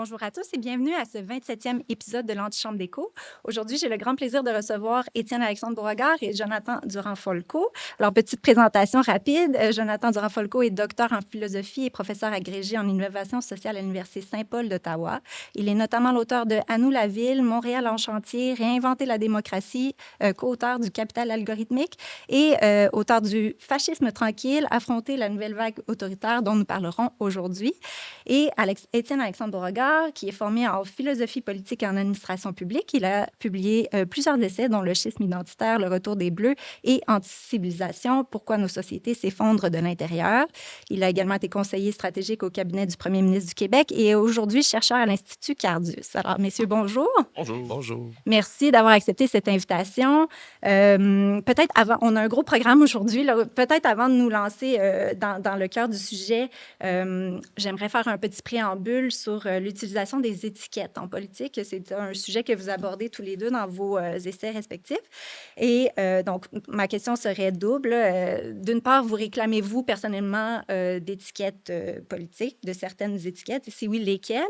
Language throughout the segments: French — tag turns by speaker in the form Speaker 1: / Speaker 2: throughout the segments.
Speaker 1: Bonjour à tous et bienvenue à ce 27e épisode de l'Antichambre d'écho. Aujourd'hui, j'ai le grand plaisir de recevoir Étienne-Alexandre Beauregard et Jonathan Durand-Folco. Alors, petite présentation rapide. Jonathan Durand-Folco est docteur en philosophie et professeur agrégé en innovation sociale à l'Université Saint-Paul d'Ottawa. Il est notamment l'auteur de À nous la ville, Montréal en chantier, Réinventer la démocratie, co-auteur du Capital algorithmique et auteur du Fascisme tranquille, Affronter la nouvelle vague autoritaire dont nous parlerons aujourd'hui. Et Étienne-Alexandre Beauregard, qui est formé en philosophie politique et en administration publique. Il a publié plusieurs essais, dont Le schisme identitaire, Le retour des Bleus et Anticivilisation, Pourquoi nos sociétés s'effondrent de l'intérieur. Il a également été conseiller stratégique au cabinet du premier ministre du Québec et est aujourd'hui chercheur à l'Institut Cardus. Alors, messieurs, bonjour.
Speaker 2: Bonjour. Bonjour.
Speaker 1: Merci d'avoir accepté cette invitation. Peut-être avant, on a un gros programme aujourd'hui. Peut-être avant de nous lancer dans le cœur du sujet, j'aimerais faire un petit préambule sur l'utilisation des étiquettes en politique. C'est un sujet que vous abordez tous les deux dans vos essais respectifs. Et donc, ma question serait double. D'une part, vous réclamez-vous personnellement d'étiquettes politiques, de certaines étiquettes? Et si oui, lesquelles?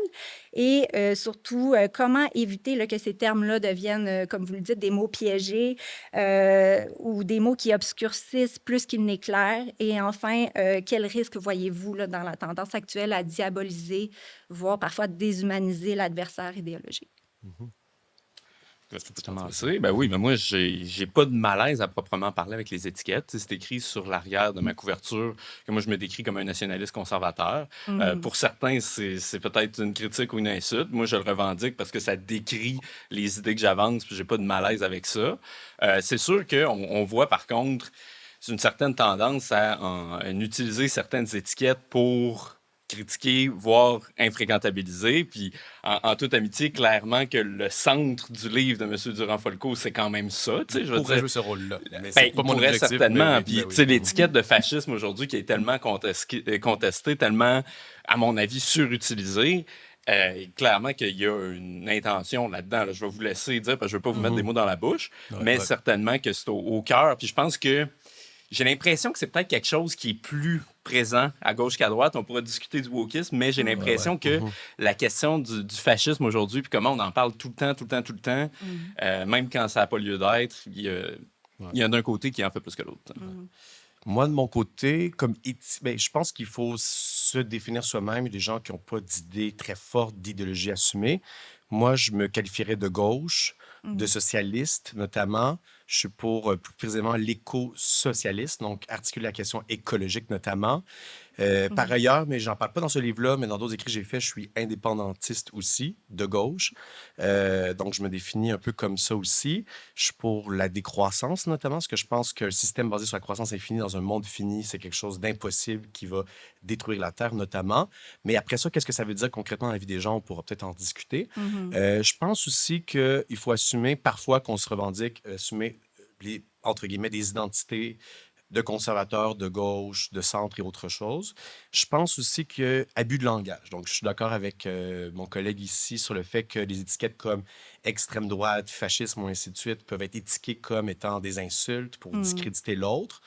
Speaker 1: Et surtout, comment éviter là, que ces termes-là deviennent, comme vous le dites, des mots piégés ou des mots qui obscurcissent plus qu'ils n'éclairent? Et enfin, quel risque voyez-vous là, dans la tendance actuelle à diaboliser, voire parfois déshumaniser l'adversaire idéologique?
Speaker 2: Est-ce que tu peux commencer? Ben oui, mais moi, j'ai pas de malaise à proprement parler avec les étiquettes. Tu sais, c'est écrit sur l'arrière de ma couverture que moi, je me décris comme un nationaliste conservateur. Pour certains, c'est peut-être une critique ou une insulte. Moi, je le revendique parce que ça décrit les idées que j'avance, puis j'ai pas de malaise avec ça. C'est sûr qu'on voit, par contre, une certaine tendance à utiliser certaines étiquettes pour critiquer, voire infréquentabiliser. Puis, en toute amitié, clairement que le centre du livre de M. Durand-Folco, c'est quand même ça. Tu sais, je veux
Speaker 3: pourrait
Speaker 2: dire,
Speaker 3: jouer ce rôle-là. Mais
Speaker 2: ben,
Speaker 3: c'est pas
Speaker 2: il
Speaker 3: mon
Speaker 2: pourrait
Speaker 3: objectif.
Speaker 2: certainement.
Speaker 3: Mais oui,
Speaker 2: Puis,
Speaker 3: ben
Speaker 2: tu
Speaker 3: oui.
Speaker 2: sais, l'étiquette de fascisme aujourd'hui qui est tellement contestée, tellement, à mon avis, surutilisée. Clairement qu'il y a une intention là-dedans. Là. Je vais vous laisser dire, parce que je ne veux pas vous mettre des mots dans la bouche,
Speaker 3: Ouais,
Speaker 2: mais
Speaker 3: ouais.
Speaker 2: certainement que c'est au cœur. Puis je pense que j'ai l'impression que c'est peut-être quelque chose qui est plus présent à gauche qu'à droite. On pourra discuter du wokisme, mais j'ai l'impression que la question du fascisme aujourd'hui, puis comment on en parle tout le temps, même quand ça n'a pas lieu d'être, il y a d'un côté qui en fait plus que l'autre.
Speaker 3: Moi, de mon côté, je pense qu'il faut se définir soi-même. Il y a des gens qui n'ont pas d'idées très fortes, d'idéologie assumée. Moi, je me qualifierais de gauche, de socialiste notamment. Je suis pour plus précisément l'éco-socialiste, donc articuler la question écologique notamment. Par ailleurs, mais j'en parle pas dans ce livre-là, mais dans d'autres écrits que j'ai faits, je suis indépendantiste aussi, de gauche. Donc, je me définis un peu comme ça aussi. Je suis pour la décroissance notamment, parce que je pense qu'un système basé sur la croissance infinie dans un monde fini, c'est quelque chose d'impossible qui va détruire la Terre notamment. Mais après ça, qu'est-ce que ça veut dire concrètement dans la vie des gens? On pourra peut-être en discuter. Je pense aussi qu'il faut assumer parfois qu'on se revendique, assumer entre guillemets, des identités de conservateurs, de gauche, de centre et autre chose. Je pense aussi qu'il y a abus de langage. Donc, je suis d'accord avec mon collègue ici sur le fait que les étiquettes comme extrême droite, fascisme ou ainsi de suite peuvent être étiquetées comme étant des insultes pour discréditer l'autre.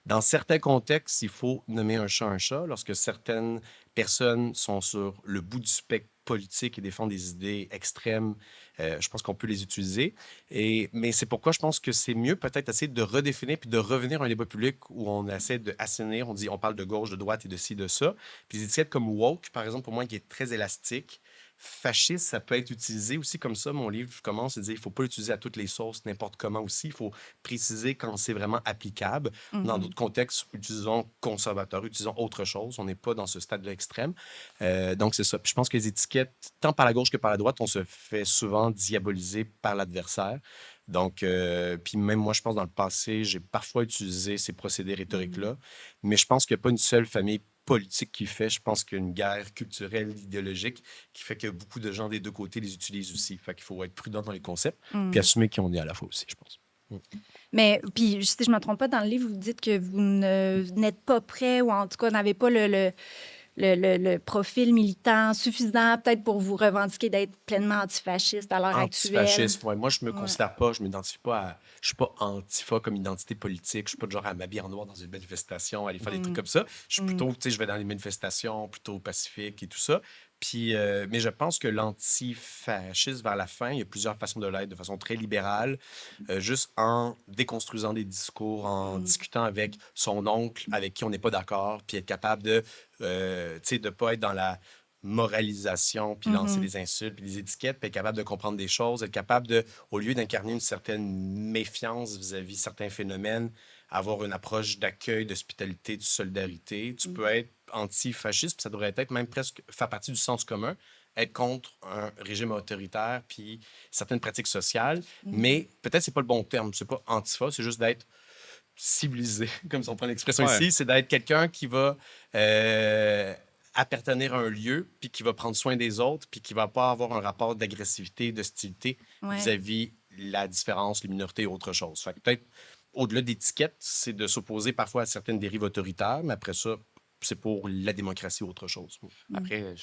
Speaker 3: Dans certains contextes, il faut nommer un chat. Lorsque certaines personnes sont sur le bout du spectre politique et défendent des idées extrêmes, je pense qu'on peut les utiliser. Mais c'est pourquoi je pense que c'est mieux peut-être essayer de redéfinir puis de revenir à un débat public où on essaie d'assainir, on parle de gauche, de droite et de ci, de ça. Puis des étiquettes comme woke, par exemple, pour moi, qui est très élastique. Fasciste, ça peut être utilisé aussi comme ça. Mon livre commence à dire qu'il ne faut pas l'utiliser à toutes les sauces, n'importe comment aussi. Il faut préciser quand c'est vraiment applicable. Dans d'autres contextes, utilisons conservateur, utilisons autre chose. On n'est pas dans ce stade de l'extrême. Donc, c'est ça. Puis je pense que les étiquettes, tant par la gauche que par la droite, on se fait souvent diaboliser par l'adversaire. Donc, puis même moi, je pense dans le passé, j'ai parfois utilisé ces procédés rhétoriques-là, mais je pense qu'il n'y a pas une seule famille politique qui fait. Je pense qu'il y a une guerre culturelle, idéologique, qui fait que beaucoup de gens des deux côtés les utilisent aussi. Fait qu'il faut être prudent dans les concepts, puis assumer qui on est à la fois aussi, je pense.
Speaker 1: Mais, puis, si je ne me trompe pas, dans le livre, vous dites que vous n'êtes pas prêt ou en tout cas n'avez pas le profil militant suffisant peut-être pour vous revendiquer d'être pleinement antifasciste à l'heure actuelle.
Speaker 3: Antifasciste, ouais. Moi, je me considère pas, je m'identifie pas à... Je suis pas antifa comme identité politique. Je suis pas de genre à m'habiller en noir dans une manifestation, aller faire des trucs comme ça. Je suis plutôt, tu sais, je vais dans les manifestations plutôt pacifiques et tout ça. Puis, mais je pense que l'antifascisme, vers la fin, il y a plusieurs façons de l'être, de façon très libérale, juste en déconstruisant des discours, en discutant avec son oncle, avec qui on n'est pas d'accord, puis être capable de, tu sais, de pas être dans la moralisation, puis lancer des insultes, puis des étiquettes, puis être capable de comprendre des choses, être capable de, au lieu d'incarner une certaine méfiance vis-à-vis certains phénomènes, avoir une approche d'accueil, d'hospitalité, de solidarité. Tu peux être antifasciste, puis ça devrait être même presque faire partie du sens commun, être contre un régime autoritaire, puis certaines pratiques sociales, mais peut-être c'est pas le bon terme, c'est pas antifa, c'est juste d'être civilisé, comme si on prend l'expression
Speaker 2: Ouais.
Speaker 3: ici, c'est d'être quelqu'un qui va appartenir à un lieu, puis qui va prendre soin des autres, puis qui va pas avoir un rapport d'agressivité, d'hostilité
Speaker 1: Ouais.
Speaker 3: vis-à-vis la différence, les minorités et autre chose. Fait que peut-être, au-delà d'étiquettes, c'est de s'opposer parfois à certaines dérives autoritaires, mais après ça, c'est pour la démocratie ou autre chose.
Speaker 2: Après,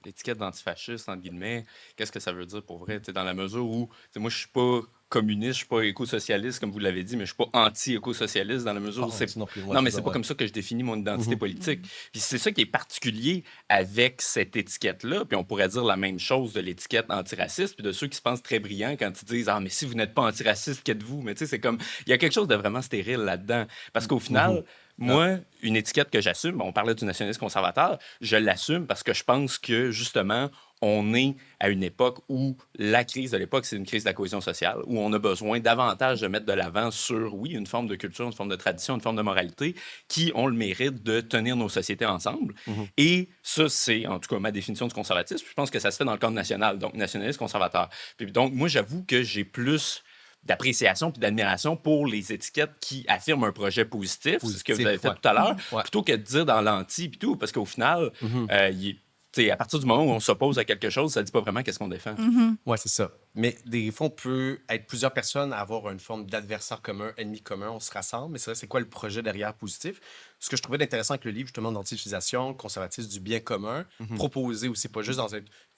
Speaker 2: l'étiquette d'antifasciste, entre guillemets, qu'est-ce que ça veut dire pour vrai? Tu sais, dans la mesure où, tu sais, moi, je suis pas communiste, je suis pas éco-socialiste, comme vous l'avez dit, mais je suis pas anti-éco-socialiste dans la mesure où c'est...
Speaker 3: Non plus, ouais,
Speaker 2: Non, mais
Speaker 3: c'est
Speaker 2: c'est
Speaker 3: ça,
Speaker 2: pas
Speaker 3: ouais.
Speaker 2: comme ça que je définis mon identité politique. Puis c'est ça qui est particulier avec cette étiquette-là. Puis on pourrait dire la même chose de l'étiquette antiraciste, puis de ceux qui se pensent très brillants quand ils disent « Ah, mais si vous n'êtes pas antiraciste, qu'êtes-vous? » Mais tu sais, c'est comme... Il y a quelque chose de vraiment stérile là-dedans. Parce qu'au final... Moi, une étiquette que j'assume, on parlait du nationalisme conservateur, je l'assume parce que je pense que, justement, on est à une époque où la crise de l'époque, c'est une crise de la cohésion sociale, où on a besoin davantage de mettre de l'avant sur, oui, une forme de culture, une forme de tradition, une forme de moralité, qui ont le mérite de tenir nos sociétés ensemble. Et ça, c'est, en tout cas, ma définition du conservatisme. Je pense que ça se fait dans le cadre national, donc nationaliste conservateur. Puis donc, moi, j'avoue que j'ai plus d'appréciation puis d'admiration pour les étiquettes qui affirment un projet positif, c'est ce que vous avez fait
Speaker 3: ouais.
Speaker 2: tout à l'heure,
Speaker 3: Ouais.
Speaker 2: plutôt que de dire dans l'anti puis tout, parce qu'au final, tu sais, à partir du moment où on s'oppose à quelque chose, ça dit pas vraiment qu'est-ce qu'on défend.
Speaker 3: Oui, c'est ça. Mais des fois, on peut être plusieurs personnes à avoir une forme d'adversaire commun, ennemi commun, on se rassemble. Mais c'est vrai, c'est quoi le projet derrière positif? Ce que je trouvais intéressant avec le livre, justement, d'anti-utilisation, conservatisme du bien commun, proposé aussi, pas juste dans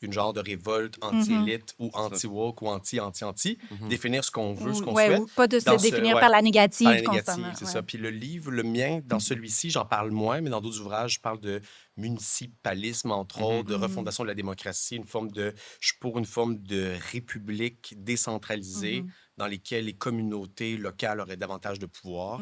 Speaker 3: une genre de révolte anti-élite ou anti-woke ou anti-anti-anti, définir ce qu'on veut, ce qu'on
Speaker 1: Ouais,
Speaker 3: souhaite.
Speaker 1: ou pas de se
Speaker 3: Dans
Speaker 1: définir
Speaker 3: ouais,
Speaker 1: par la
Speaker 3: par
Speaker 1: négative
Speaker 3: la négative,
Speaker 1: constamment.
Speaker 3: c'est
Speaker 1: Ouais.
Speaker 3: ça. Puis le livre, le mien, dans celui-ci, j'en parle moins, mais dans d'autres ouvrages, je parle de municipalisme, entre autres, de refondation de la démocratie, je suis pour une forme de république décentralisée dans lesquelles les communautés locales auraient davantage de pouvoir.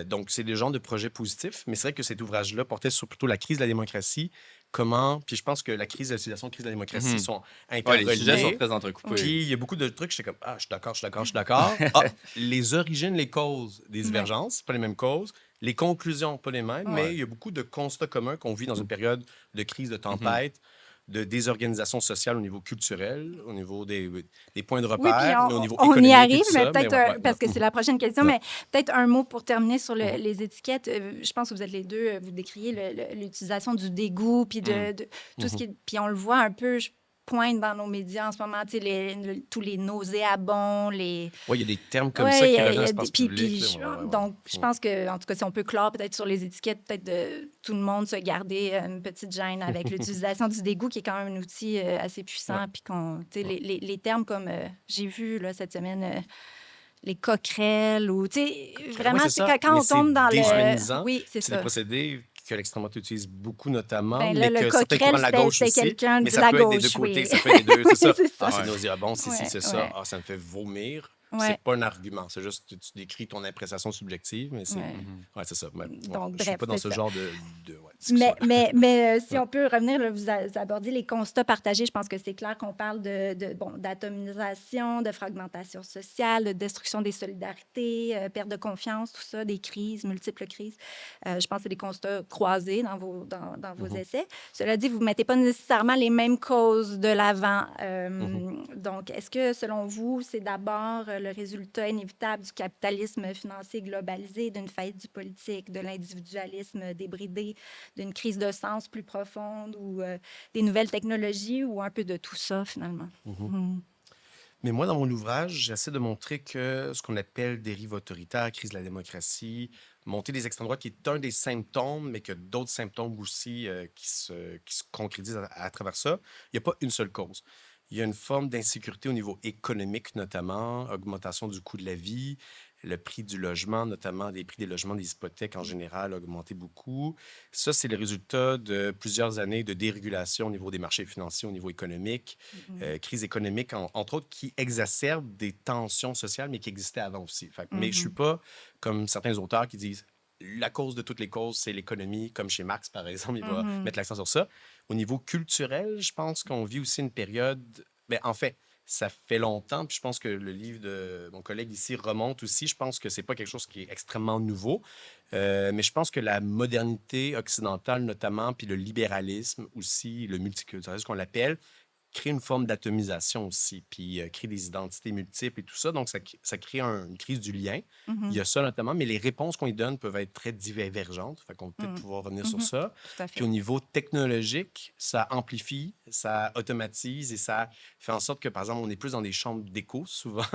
Speaker 3: Donc, c'est des genres de projets positifs, mais c'est vrai que cet ouvrage-là portait sur plutôt la crise de la démocratie, puis je pense que la crise de la civilisation, la crise de la démocratie sont
Speaker 2: Ouais, les sujets sont
Speaker 3: interreliés.
Speaker 2: très entrecoupés.
Speaker 3: Puis il y a beaucoup de trucs, j'étais comme, ah, je suis d'accord, je suis d'accord, je suis d'accord. Ah, les origines, les causes des divergences, pas les mêmes causes. Les conclusions, pas les mêmes, mais il y a beaucoup de constats communs qu'on vit dans une période de crise, de tempête, de désorganisation sociale au niveau culturel, au niveau des points de
Speaker 1: Oui, puis
Speaker 3: repère, mais au niveau
Speaker 1: on
Speaker 3: économique
Speaker 1: y
Speaker 3: et
Speaker 1: arrive,
Speaker 3: tout
Speaker 1: mais
Speaker 3: ça.
Speaker 1: peut-être, parce que c'est la prochaine question,
Speaker 3: Ouais.
Speaker 1: mais peut-être un mot pour terminer sur les étiquettes. Je pense que vous êtes les deux, vous décriez l'utilisation du dégoût, puis de tout ce qui puis on le voit un peu, je pointe dans nos médias en ce moment, tu sais, tous les nauséabonds, les...
Speaker 3: Oui, il y a des termes comme
Speaker 1: Ouais,
Speaker 3: ça qui
Speaker 1: il y a
Speaker 3: reviennent dans
Speaker 1: des-
Speaker 3: l'espace
Speaker 1: puis-
Speaker 3: public.
Speaker 1: puis
Speaker 3: là.
Speaker 1: je-
Speaker 3: Ouais.
Speaker 1: Donc, je pense que, en tout cas, si on peut clore peut-être sur les étiquettes, peut-être de tout le monde se garder une petite gêne avec l'utilisation du dégoût, qui est quand même un outil assez puissant.
Speaker 3: Ouais.
Speaker 1: Puis tu sais, les termes comme j'ai vu là, cette semaine, les coquerelles, ou tu sais, vraiment,
Speaker 3: Ouais, c'est
Speaker 1: c'est
Speaker 3: ça.
Speaker 1: quand
Speaker 3: Mais
Speaker 1: on tombe
Speaker 3: c'est
Speaker 1: dans le.
Speaker 3: déshumanisant.
Speaker 1: Oui, c'est
Speaker 3: C'est des
Speaker 1: ça.
Speaker 3: procédés que l'extrême droite utilise beaucoup, notamment,
Speaker 1: Ben là,
Speaker 3: mais
Speaker 1: le
Speaker 3: que certains courants
Speaker 1: coquerelle,
Speaker 3: de la gauche
Speaker 1: c'était
Speaker 3: aussi.
Speaker 1: quelqu'un
Speaker 3: Mais
Speaker 1: de
Speaker 3: ça
Speaker 1: la
Speaker 3: peut être des deux
Speaker 1: gauche,
Speaker 3: côtés.
Speaker 1: oui.
Speaker 3: Ça peut être des deux, c'est ça.
Speaker 1: C'est ça.
Speaker 3: Ah, c'est nauséabond, si,
Speaker 1: Ouais,
Speaker 3: c'est ça.
Speaker 1: ouais.
Speaker 3: Ah, ça me fait vomir.
Speaker 1: Ouais.
Speaker 3: C'est pas un argument. C'est juste que tu décris ton appréciation subjective, mais c'est...
Speaker 1: Ouais.
Speaker 3: Ouais, c'est ça. Ouais,
Speaker 1: Donc,
Speaker 3: je suis
Speaker 1: bref,
Speaker 3: pas dans
Speaker 1: c'est
Speaker 3: ce
Speaker 1: ça.
Speaker 3: genre de discussion.
Speaker 1: Mais si
Speaker 3: Ouais.
Speaker 1: on peut revenir, là, vous abordez les constats partagés. Je pense que c'est clair qu'on parle d'atomisation, de fragmentation sociale, de destruction des solidarités, perte de confiance, tout ça, des crises, multiples crises. Je pense que c'est des constats croisés dans vos essais. Cela dit, vous ne mettez pas nécessairement les mêmes causes de l'avant. Donc, est-ce que, selon vous, c'est d'abord le résultat inévitable du capitalisme financier globalisé, d'une faillite du politique, de l'individualisme débridé, d'une crise de sens plus profonde, ou des nouvelles technologies, ou un peu de tout ça, finalement?
Speaker 3: Mais moi, dans mon ouvrage, j'essaie de montrer que ce qu'on appelle dérive autoritaire, crise de la démocratie, montée des extrêmes droites, qui est un des symptômes, mais que d'autres symptômes aussi qui se concrétisent à travers ça. Il n'y a pas une seule cause. Il y a une forme d'insécurité au niveau économique, notamment, augmentation du coût de la vie, le prix du logement, notamment les prix des logements, des hypothèques en général, a augmenté beaucoup. Ça, c'est le résultat de plusieurs années de dérégulation au niveau des marchés financiers, au niveau économique, crise économique, entre autres, qui exacerbe des tensions sociales, mais qui existaient avant aussi. Mais je ne suis pas comme certains auteurs qui disent la cause de toutes les causes, c'est l'économie, comme chez Marx, par exemple, il va mettre l'accent sur ça. Au niveau culturel, je pense qu'on vit aussi une période... Ben, en fait, ça fait longtemps, puis je pense que le livre de mon collègue ici remonte aussi. Je pense que c'est pas quelque chose qui est extrêmement nouveau, mais je pense que la modernité occidentale, notamment, puis le libéralisme aussi, le multiculturalisme qu'on l'appelle, crée une forme d'atomisation aussi, puis crée des identités multiples et tout ça. Donc, ça crée une crise du lien. Il y a ça notamment, mais les réponses qu'on y donne peuvent être très divergentes. Fait qu'on va peut-être pouvoir revenir sur ça.
Speaker 1: Tout à
Speaker 3: Puis au
Speaker 1: fait.
Speaker 3: niveau technologique, ça amplifie, ça automatise et ça fait en sorte que, par exemple, on est plus dans des chambres d'écho souvent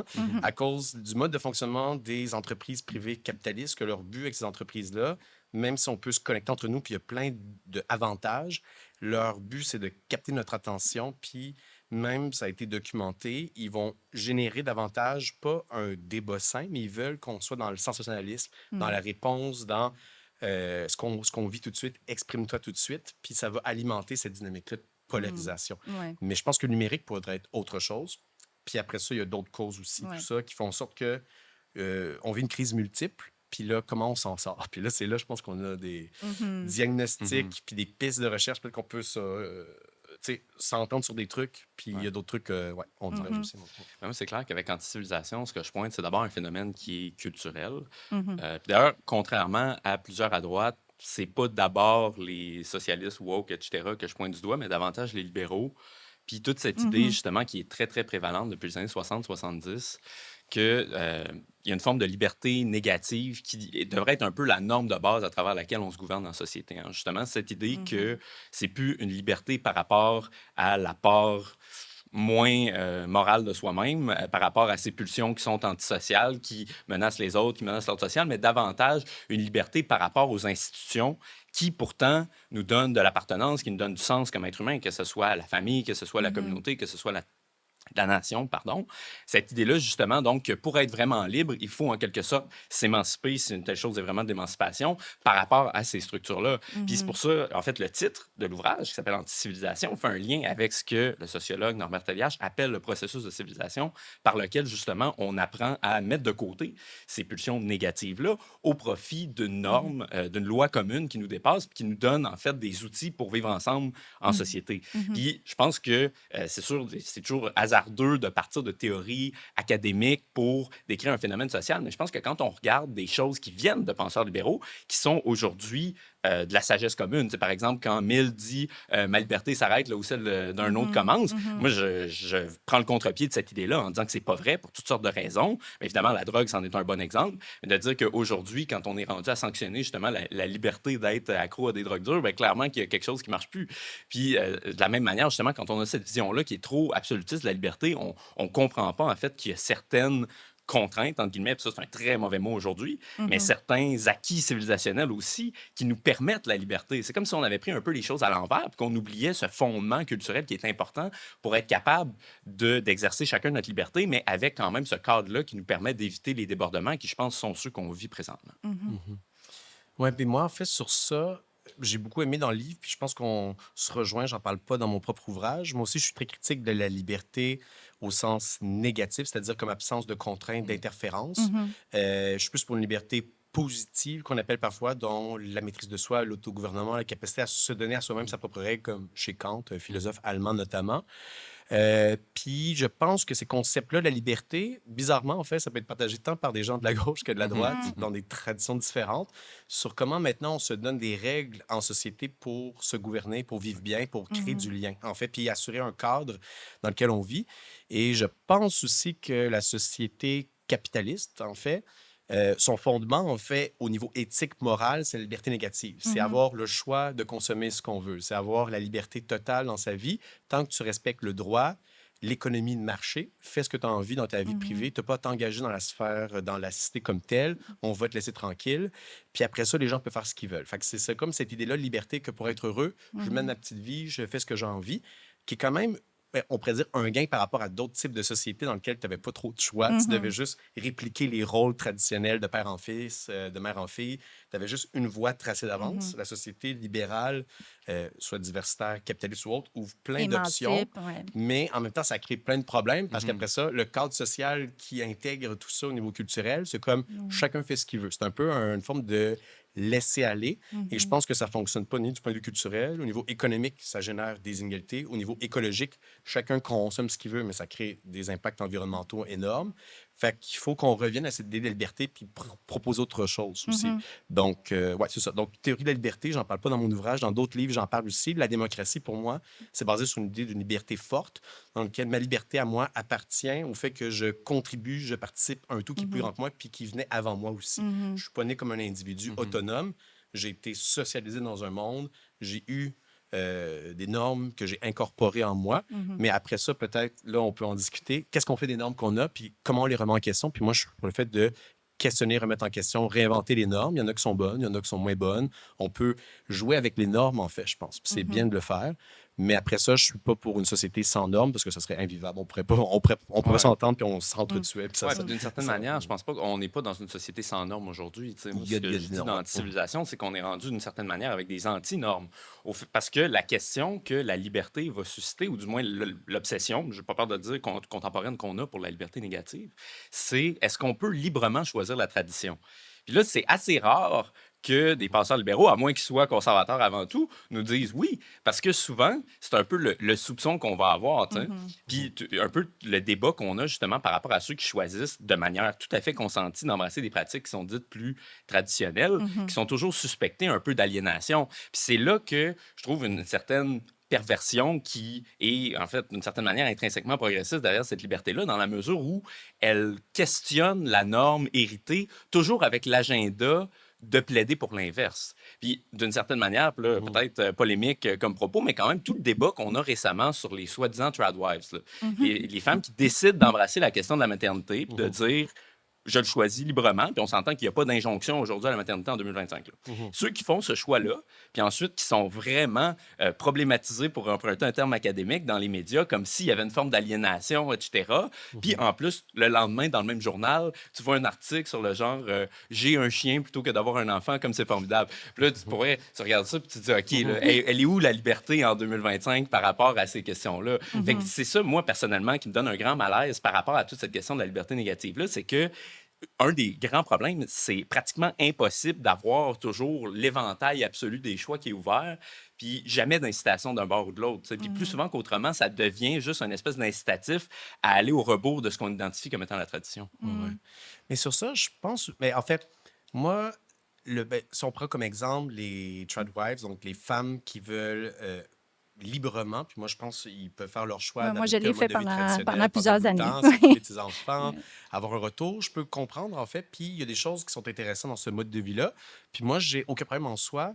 Speaker 3: à cause du mode de fonctionnement des entreprises privées capitalistes, que leur but avec ces entreprises-là, même si on peut se connecter entre nous, puis il y a plein d'avantages, leur but, c'est de capter notre attention, puis même, ça a été documenté, ils vont générer davantage, pas un débat sain, mais ils veulent qu'on soit dans le sensationnalisme, dans la réponse, dans ce qu'on vit tout de suite, exprime-toi tout de suite, puis ça va alimenter cette dynamique-là de polarisation.
Speaker 1: Ouais.
Speaker 3: Mais je pense que le numérique pourrait être autre chose. Puis après ça, il y a d'autres causes aussi,
Speaker 1: Ouais.
Speaker 3: tout ça, qui font en sorte que on vit une crise multiple. Puis là, comment on s'en sort? Puis là, c'est là, je pense qu'on a des diagnostics, puis des pistes de recherche. Peut-être qu'on peut tu sais, s'entendre sur des trucs. Puis il y a d'autres trucs, ouais, on dirait, je sais.
Speaker 2: Moi, c'est clair qu'avec Anti-civilisation, ce que je pointe, c'est d'abord un phénomène qui est culturel. Puis d'ailleurs, contrairement à plusieurs à droite, c'est pas d'abord les socialistes woke, etc., que je pointe du doigt, mais davantage les libéraux. Puis toute cette idée, justement, qui est très, très prévalente depuis les années 60-70, qu'il y a une forme de liberté négative qui devrait être un peu la norme de base à travers laquelle on se gouverne en société. Hein. Justement, cette idée que c'est plus une liberté par rapport à la part moins morale de soi-même, par rapport à ces pulsions qui sont antisociales, qui menacent les autres, qui menacent l'ordre social, mais davantage une liberté par rapport aux institutions qui, pourtant, nous donnent de l'appartenance, qui nous donnent du sens comme être humain, que ce soit la famille, que ce soit la communauté, que ce soit la nation, pardon. Cette idée-là, justement, donc, que pour être vraiment libre, il faut en quelque sorte s'émanciper, si une telle chose est vraiment d'émancipation, par rapport à ces structures-là. Puis c'est pour ça, en fait, le titre de l'ouvrage, qui s'appelle Anti-civilisation, fait un lien avec ce que le sociologue Norbert Elias appelle le processus de civilisation, par lequel, justement, on apprend à mettre de côté ces pulsions négatives-là au profit d'une norme, d'une loi commune qui nous dépasse, puis qui nous donne, en fait, des outils pour vivre ensemble en société. Puis je pense que, c'est sûr, c'est toujours hasardeux de partir de théories académiques pour décrire un phénomène social, mais je pense que quand on regarde des choses qui viennent de penseurs libéraux, qui sont aujourd'hui de la sagesse commune, par exemple, quand Mill dit ma liberté s'arrête là où celle d'un autre commence, moi, je prends le contre-pied de cette idée-là en disant que c'est pas vrai pour toutes sortes de raisons. Mais évidemment, la drogue, c'en est un bon exemple. Mais de dire qu'aujourd'hui, quand on est rendu à sanctionner justement la liberté d'être accro à des drogues dures, bien, clairement qu'il y a quelque chose qui marche plus. Puis, de la même manière, justement, quand on a cette vision-là qui est trop absolutiste de la liberté, on comprend pas, en fait, qu'il y a certaines contraintes, entre guillemets, puis ça, c'est un très mauvais mot aujourd'hui, mais certains acquis civilisationnels aussi qui nous permettent la liberté. C'est comme si on avait pris un peu les choses à l'envers puis qu'on oubliait ce fondement culturel qui est important pour être capable d'exercer chacun notre liberté, mais avec quand même ce cadre-là qui nous permet d'éviter les débordements qui, je pense, sont ceux qu'on vit présentement.
Speaker 3: Ouais, puis moi, en fait, sur ça, j'ai beaucoup aimé dans le livre, puis je pense qu'on se rejoint, j'en parle pas dans mon propre ouvrage. Moi aussi, je suis très critique de la liberté au sens négatif, c'est-à-dire comme absence de contraintes, d'interférences. Je suis plus pour une liberté positive qu'on appelle parfois, dont la maîtrise de soi, l'autogouvernement, la capacité à se donner à soi-même sa propre règle, comme chez Kant, un philosophe allemand notamment. Puis je pense que ces concepts-là, la liberté, bizarrement, en fait, ça peut être partagé tant par des gens de la gauche que de la droite, dans des traditions différentes, sur comment maintenant on se donne des règles en société pour se gouverner, pour vivre bien, pour créer du lien, en fait, puis assurer un cadre dans lequel on vit. Et je pense aussi que la société capitaliste, en fait, son fondement, en fait, au niveau éthique, moral, c'est la liberté négative. C'est avoir le choix de consommer ce qu'on veut. C'est avoir la liberté totale dans sa vie, tant que tu respectes le droit, l'économie de marché, fais ce que tu as envie dans ta vie privée. Tu n'as pas à t'engager dans la sphère, dans la cité comme telle. On va te laisser tranquille. Puis après ça, les gens peuvent faire ce qu'ils veulent. Fait que c'est comme cette idée-là, liberté, que pour être heureux, je mène ma petite vie, je fais ce que j'ai envie, qui est quand même on pourrait dire un gain par rapport à d'autres types de sociétés dans lesquelles tu n'avais pas trop de choix. Tu devais
Speaker 1: Mhm.
Speaker 3: juste répliquer les rôles traditionnels de père en fils, de mère en fille. Tu avais juste une voie tracée d'avance.
Speaker 1: Mhm.
Speaker 3: La société libérale, soit diversitaire, capitaliste ou autre, ouvre plein d'options.
Speaker 1: Émancipe, ouais.
Speaker 3: Mais en même temps, ça crée plein de problèmes parce
Speaker 2: Mhm.
Speaker 3: qu'après ça, le cadre social qui intègre tout ça au niveau culturel, c'est comme
Speaker 1: Mhm.
Speaker 3: chacun fait ce qu'il veut. C'est un peu une forme de laisser aller. Et je
Speaker 1: Mhm.
Speaker 3: pense que ça ne fonctionne pas ni du point de vue culturel. Au niveau économique, ça génère des inégalités. Au niveau écologique, chacun consomme ce qu'il veut, mais ça crée des impacts environnementaux énormes. Fait qu'il faut qu'on revienne à cette idée de la liberté puis proposer autre chose aussi.
Speaker 1: Mhm.
Speaker 3: Donc, ouais, c'est ça. Donc, théorie de la liberté, j'en parle pas dans mon ouvrage. Dans d'autres livres, j'en parle aussi. La démocratie, pour moi, c'est basé sur une idée d'une liberté forte, dans laquelle ma liberté à moi appartient au fait que je contribue, je participe à un tout qui est plus
Speaker 1: Mhm.
Speaker 3: grand que moi puis qui venait avant moi aussi.
Speaker 1: Mhm.
Speaker 3: Je suis pas né comme un individu
Speaker 2: Mhm.
Speaker 3: autonome. J'ai été socialisé dans un monde. J'ai eu des normes que j'ai incorporées en moi.
Speaker 1: Mhm.
Speaker 3: Mais après ça, peut-être, là, on peut en discuter. Qu'est-ce qu'on fait des normes qu'on a, puis comment on les remet en question? Puis moi, je suis pour le fait de questionner, remettre en question, réinventer les normes. Il y en a qui sont bonnes, il y en a qui sont moins bonnes. On peut jouer avec les normes, en fait, je pense. Puis c'est bien
Speaker 1: Mhm.
Speaker 3: de le faire. Mais après ça, je suis pas pour une société sans normes parce que ça serait invivable. On pourrait
Speaker 2: Ouais.
Speaker 3: s'entendre puis on
Speaker 1: Mhm.
Speaker 3: s'entretuait. Puis
Speaker 2: Ouais,
Speaker 3: ça,
Speaker 2: puis d'une certaine
Speaker 3: ça-
Speaker 2: manière, je pense pas qu'on n'est pas dans une société sans normes aujourd'hui. Tu sais, moi,
Speaker 3: il y
Speaker 2: ce
Speaker 3: a,
Speaker 2: que
Speaker 3: il y a
Speaker 2: je
Speaker 3: des
Speaker 2: dis dans
Speaker 3: normes.
Speaker 2: Anti-civilisation, c'est qu'on est rendu d'une certaine manière avec des anti-normes. Parce que la question que la liberté va susciter, ou du moins l'obsession, je n'ai pas peur de le dire, contemporaine qu'on a pour la liberté négative, c'est est-ce qu'on peut librement choisir la tradition? Puis là, c'est assez rare que des penseurs libéraux, à moins qu'ils soient conservateurs avant tout, nous disent oui. Parce que souvent, c'est un peu le soupçon qu'on va avoir. Tu sais.
Speaker 1: Mhm.
Speaker 2: Puis un peu le débat qu'on a justement par rapport à ceux qui choisissent de manière tout à fait consentie d'embrasser des pratiques qui sont dites plus traditionnelles,
Speaker 1: Mhm.
Speaker 2: qui sont toujours suspectées un peu d'aliénation. Puis c'est là que je trouve une certaine perversion qui est, en fait, d'une certaine manière, intrinsèquement progressiste derrière cette liberté-là, dans la mesure où elle questionne la norme héritée, toujours avec l'agenda de plaider pour l'inverse. Puis, d'une certaine manière, puis là,
Speaker 3: Mhm.
Speaker 2: peut-être polémique comme propos, mais quand même, tout le débat qu'on a récemment sur les soi-disant tradwives, là,
Speaker 1: Mhm.
Speaker 2: les femmes qui décident d'embrasser la question de la maternité, puis de
Speaker 3: Mhm.
Speaker 2: dire je le choisis librement, puis on s'entend qu'il n'y a pas d'injonction aujourd'hui à la maternité en 2025. Là.
Speaker 3: Mhm.
Speaker 2: Ceux qui font ce choix-là, puis ensuite qui sont vraiment problématisés, pour emprunter un terme académique, dans les médias, comme s'il y avait une forme d'aliénation, etc. Puis en plus, le lendemain, dans le même journal, tu vois un article sur le genre j'ai un chien plutôt que d'avoir un enfant, comme c'est formidable. Puis là, tu pourrais, tu regardes ça, puis tu te dis OK, là, elle est où la liberté en 2025 par rapport à ces questions-là? Fait que
Speaker 1: Mhm.
Speaker 2: c'est ça, moi, personnellement, qui me donne un grand malaise par rapport à toute cette question de la liberté négative-là, c'est que un des grands problèmes, c'est pratiquement impossible d'avoir toujours l'éventail absolu des choix qui est ouvert, puis jamais d'incitation d'un bord ou de l'autre. Tu sais. Puis plus
Speaker 1: Mhm.
Speaker 2: souvent qu'autrement, ça devient juste un espèce d'incitatif à aller au rebours de ce qu'on identifie comme étant la tradition.
Speaker 3: Ouais, ouais.
Speaker 1: Mhm.
Speaker 3: Mais sur ça, je pense. Mais en fait, moi, si on prend comme exemple les tradwives, donc les femmes qui veulent librement, puis moi, je pense qu'ils peuvent faire leur choix
Speaker 1: Ouais, moi, je
Speaker 3: d'adopter
Speaker 1: l'ai
Speaker 3: un mode
Speaker 1: fait
Speaker 3: de vie
Speaker 1: pendant
Speaker 3: traditionnel pendant
Speaker 1: plusieurs
Speaker 3: bout de
Speaker 1: années.
Speaker 3: temps,
Speaker 1: Oui.
Speaker 3: s'occuper de ses enfants,
Speaker 1: Ouais.
Speaker 3: avoir un retour. Je peux comprendre, en fait. Puis il y a des choses qui sont intéressantes dans ce mode de vie-là. Puis moi, j'ai aucun problème en soi.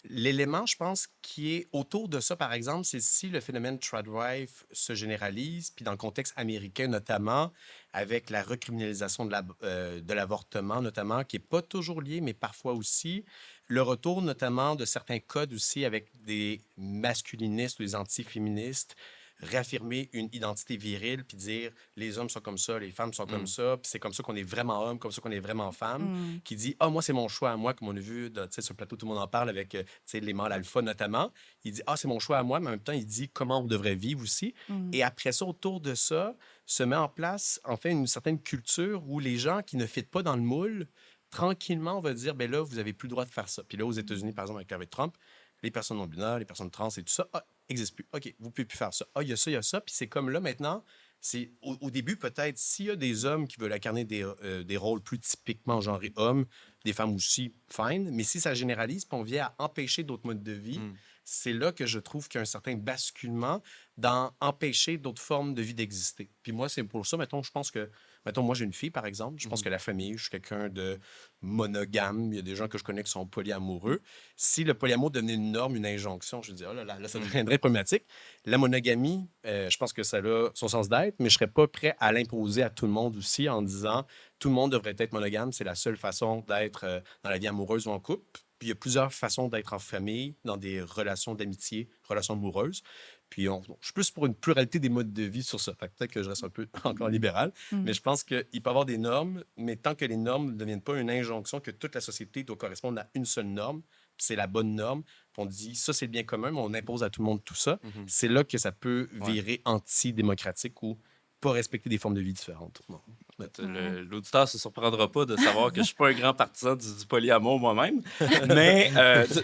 Speaker 3: L'élément, je pense, qui est autour de ça, par exemple, c'est si le phénomène tradwife se généralise, puis dans le contexte américain notamment, avec la recriminalisation de l'avortement notamment, qui n'est pas toujours lié, mais parfois aussi, le retour notamment de certains codes aussi avec des masculinistes ou des antiféministes, réaffirmer une identité virile, puis dire les hommes sont comme ça, les femmes sont comme
Speaker 2: Mm.
Speaker 3: ça, puis c'est comme ça qu'on est vraiment homme, comme ça qu'on est vraiment femme,
Speaker 1: Mhm.
Speaker 3: qui dit ah, moi, c'est mon choix à moi, comme on a vu tu sais, sur le plateau, tout le monde en parle avec tu sais, les mâles alpha notamment. Il dit ah, c'est mon choix à moi, mais en même temps, il dit comment on devrait vivre aussi.
Speaker 1: Mhm.
Speaker 3: Et après ça, autour de ça, se met en place, en fait, une certaine culture où les gens qui ne fitent pas dans le moule, tranquillement, on va dire ben là, vous avez plus le droit de faire ça. Puis là, aux États-Unis, par exemple, avec Trump, les personnes non-binaires, les personnes trans et tout ça, ah, n'existe plus. OK, vous ne pouvez plus faire ça. Ah, il y a ça, il y a ça. Puis c'est comme là maintenant, c'est au début, peut-être, s'il y a des hommes qui veulent incarner des rôles plus typiquement genrés hommes, des femmes aussi, fine. Mais si ça généralise, puis on vient à empêcher d'autres modes de vie,
Speaker 2: Mm.
Speaker 3: c'est là que je trouve qu'il y a un certain basculement dans empêcher d'autres formes de vie d'exister. Puis moi, c'est pour ça, mettons, je pense que, mettons, moi, j'ai une fille, par exemple, je pense
Speaker 2: Mhm.
Speaker 3: que la famille, je suis quelqu'un de monogame, il y a des gens que je connais qui sont polyamoureux. Si le polyamour devenait une norme, une injonction, je dis, oh là là, là ça
Speaker 2: Mm.
Speaker 3: deviendrait problématique. La monogamie, je pense que ça a son sens d'être, mais je serais pas prêt à l'imposer à tout le monde aussi en disant, tout le monde devrait être monogame, c'est la seule façon d'être dans la vie amoureuse ou en couple. Puis il y a plusieurs façons d'être en famille, dans des relations d'amitié, relations amoureuses. Puis je suis plus pour une pluralité des modes de vie sur ça. Fait que peut-être que je reste un peu encore libéral, mais je pense qu'il peut y avoir des normes, mais tant que les normes ne deviennent pas une injonction que toute la société doit correspondre à une seule norme, puis c'est la bonne norme, puis on dit ça c'est le bien commun, mais on impose à tout le monde tout ça, c'est là que ça peut virer anti-démocratique ou pas respecter des formes de vie différentes. Non.
Speaker 2: L'auditeur ne se surprendra pas de savoir que je ne suis pas un grand partisan du polyamour moi-même. Mais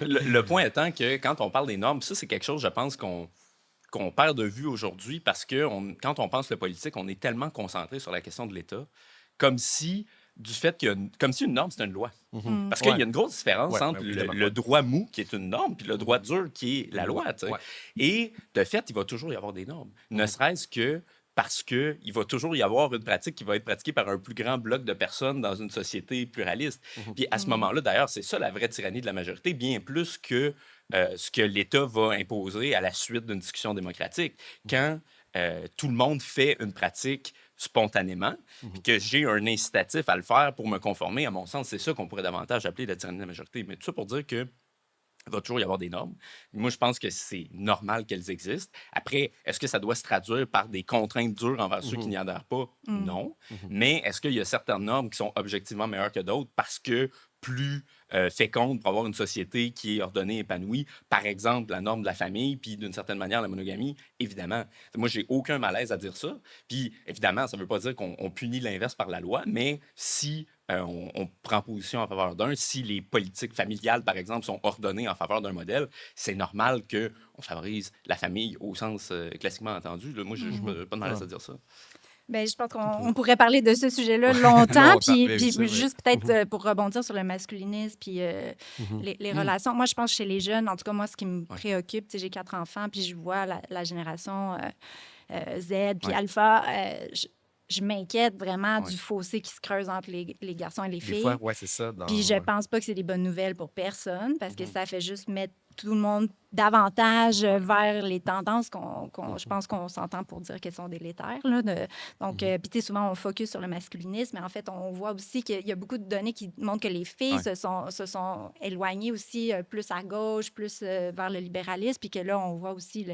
Speaker 2: le point étant que quand on parle des normes, ça, c'est quelque chose, je pense, qu'on perd de vue aujourd'hui parce que quand on pense le politique, on est tellement concentré sur la question de l'État, comme si comme si une norme, c'était une loi. Parce qu'il y a une grosse différence entre le droit mou, qui est une norme, puis le droit dur, qui est la loi. Et de fait, il va toujours y avoir des normes. Ne serait-ce que parce qu'il va toujours y avoir une pratique qui va être pratiquée par un plus grand bloc de personnes dans une société pluraliste. Puis à ce moment-là, d'ailleurs, c'est ça la vraie tyrannie de la majorité, bien plus que ce que l'État va imposer à la suite d'une discussion démocratique. Quand tout le monde fait une pratique spontanément, puis que j'ai un incitatif à le faire pour me conformer, à mon sens, c'est ça qu'on pourrait davantage appeler la tyrannie de la majorité. Mais tout ça pour dire que il va toujours y avoir des normes. Moi, je pense que c'est normal qu'elles existent. Après, est-ce que ça doit se traduire par des contraintes dures envers ceux qui n'y adhèrent pas? Non. Mais est-ce qu'il y a certaines normes qui sont objectivement meilleures que d'autres parce que plus fécondes pour avoir une société qui est ordonnée, épanouie? Par exemple, la norme de la famille, puis d'une certaine manière, la monogamie, évidemment. Moi, j'ai aucun malaise à dire ça. Puis, évidemment, ça ne veut pas dire qu'on punit l'inverse par la loi, mais si on prend position en faveur d'un. Si les politiques familiales, par exemple, sont ordonnées en faveur d'un modèle, c'est normal qu'on favorise la famille au sens classiquement entendu. Là, moi, je n'ai pas de malaise à dire ça.
Speaker 1: Bien, je pense qu'on pourrait parler de ce sujet-là longtemps. Puis
Speaker 3: vrai.
Speaker 1: juste peut-être pour rebondir sur le masculinisme puis les relations. Moi, je pense que chez les jeunes, en tout cas, moi, ce qui me préoccupe, j'ai 4 enfants, puis je vois la génération Z puis Alpha. Je m'inquiète vraiment du fossé qui se creuse entre les garçons et les filles.
Speaker 3: Des fois, c'est ça.
Speaker 1: Puis je pense pas que c'est des bonnes nouvelles pour personne parce que ça fait juste mettre tout le monde davantage vers les tendances je pense qu'on s'entend pour dire qu'elles sont délétères. Là, donc, puis tu sais, souvent, on focus sur le masculinisme, mais en fait, on voit aussi qu'il y a beaucoup de données qui montrent que les filles se sont éloignées aussi plus à gauche, plus vers le libéralisme, puis que là, on voit aussi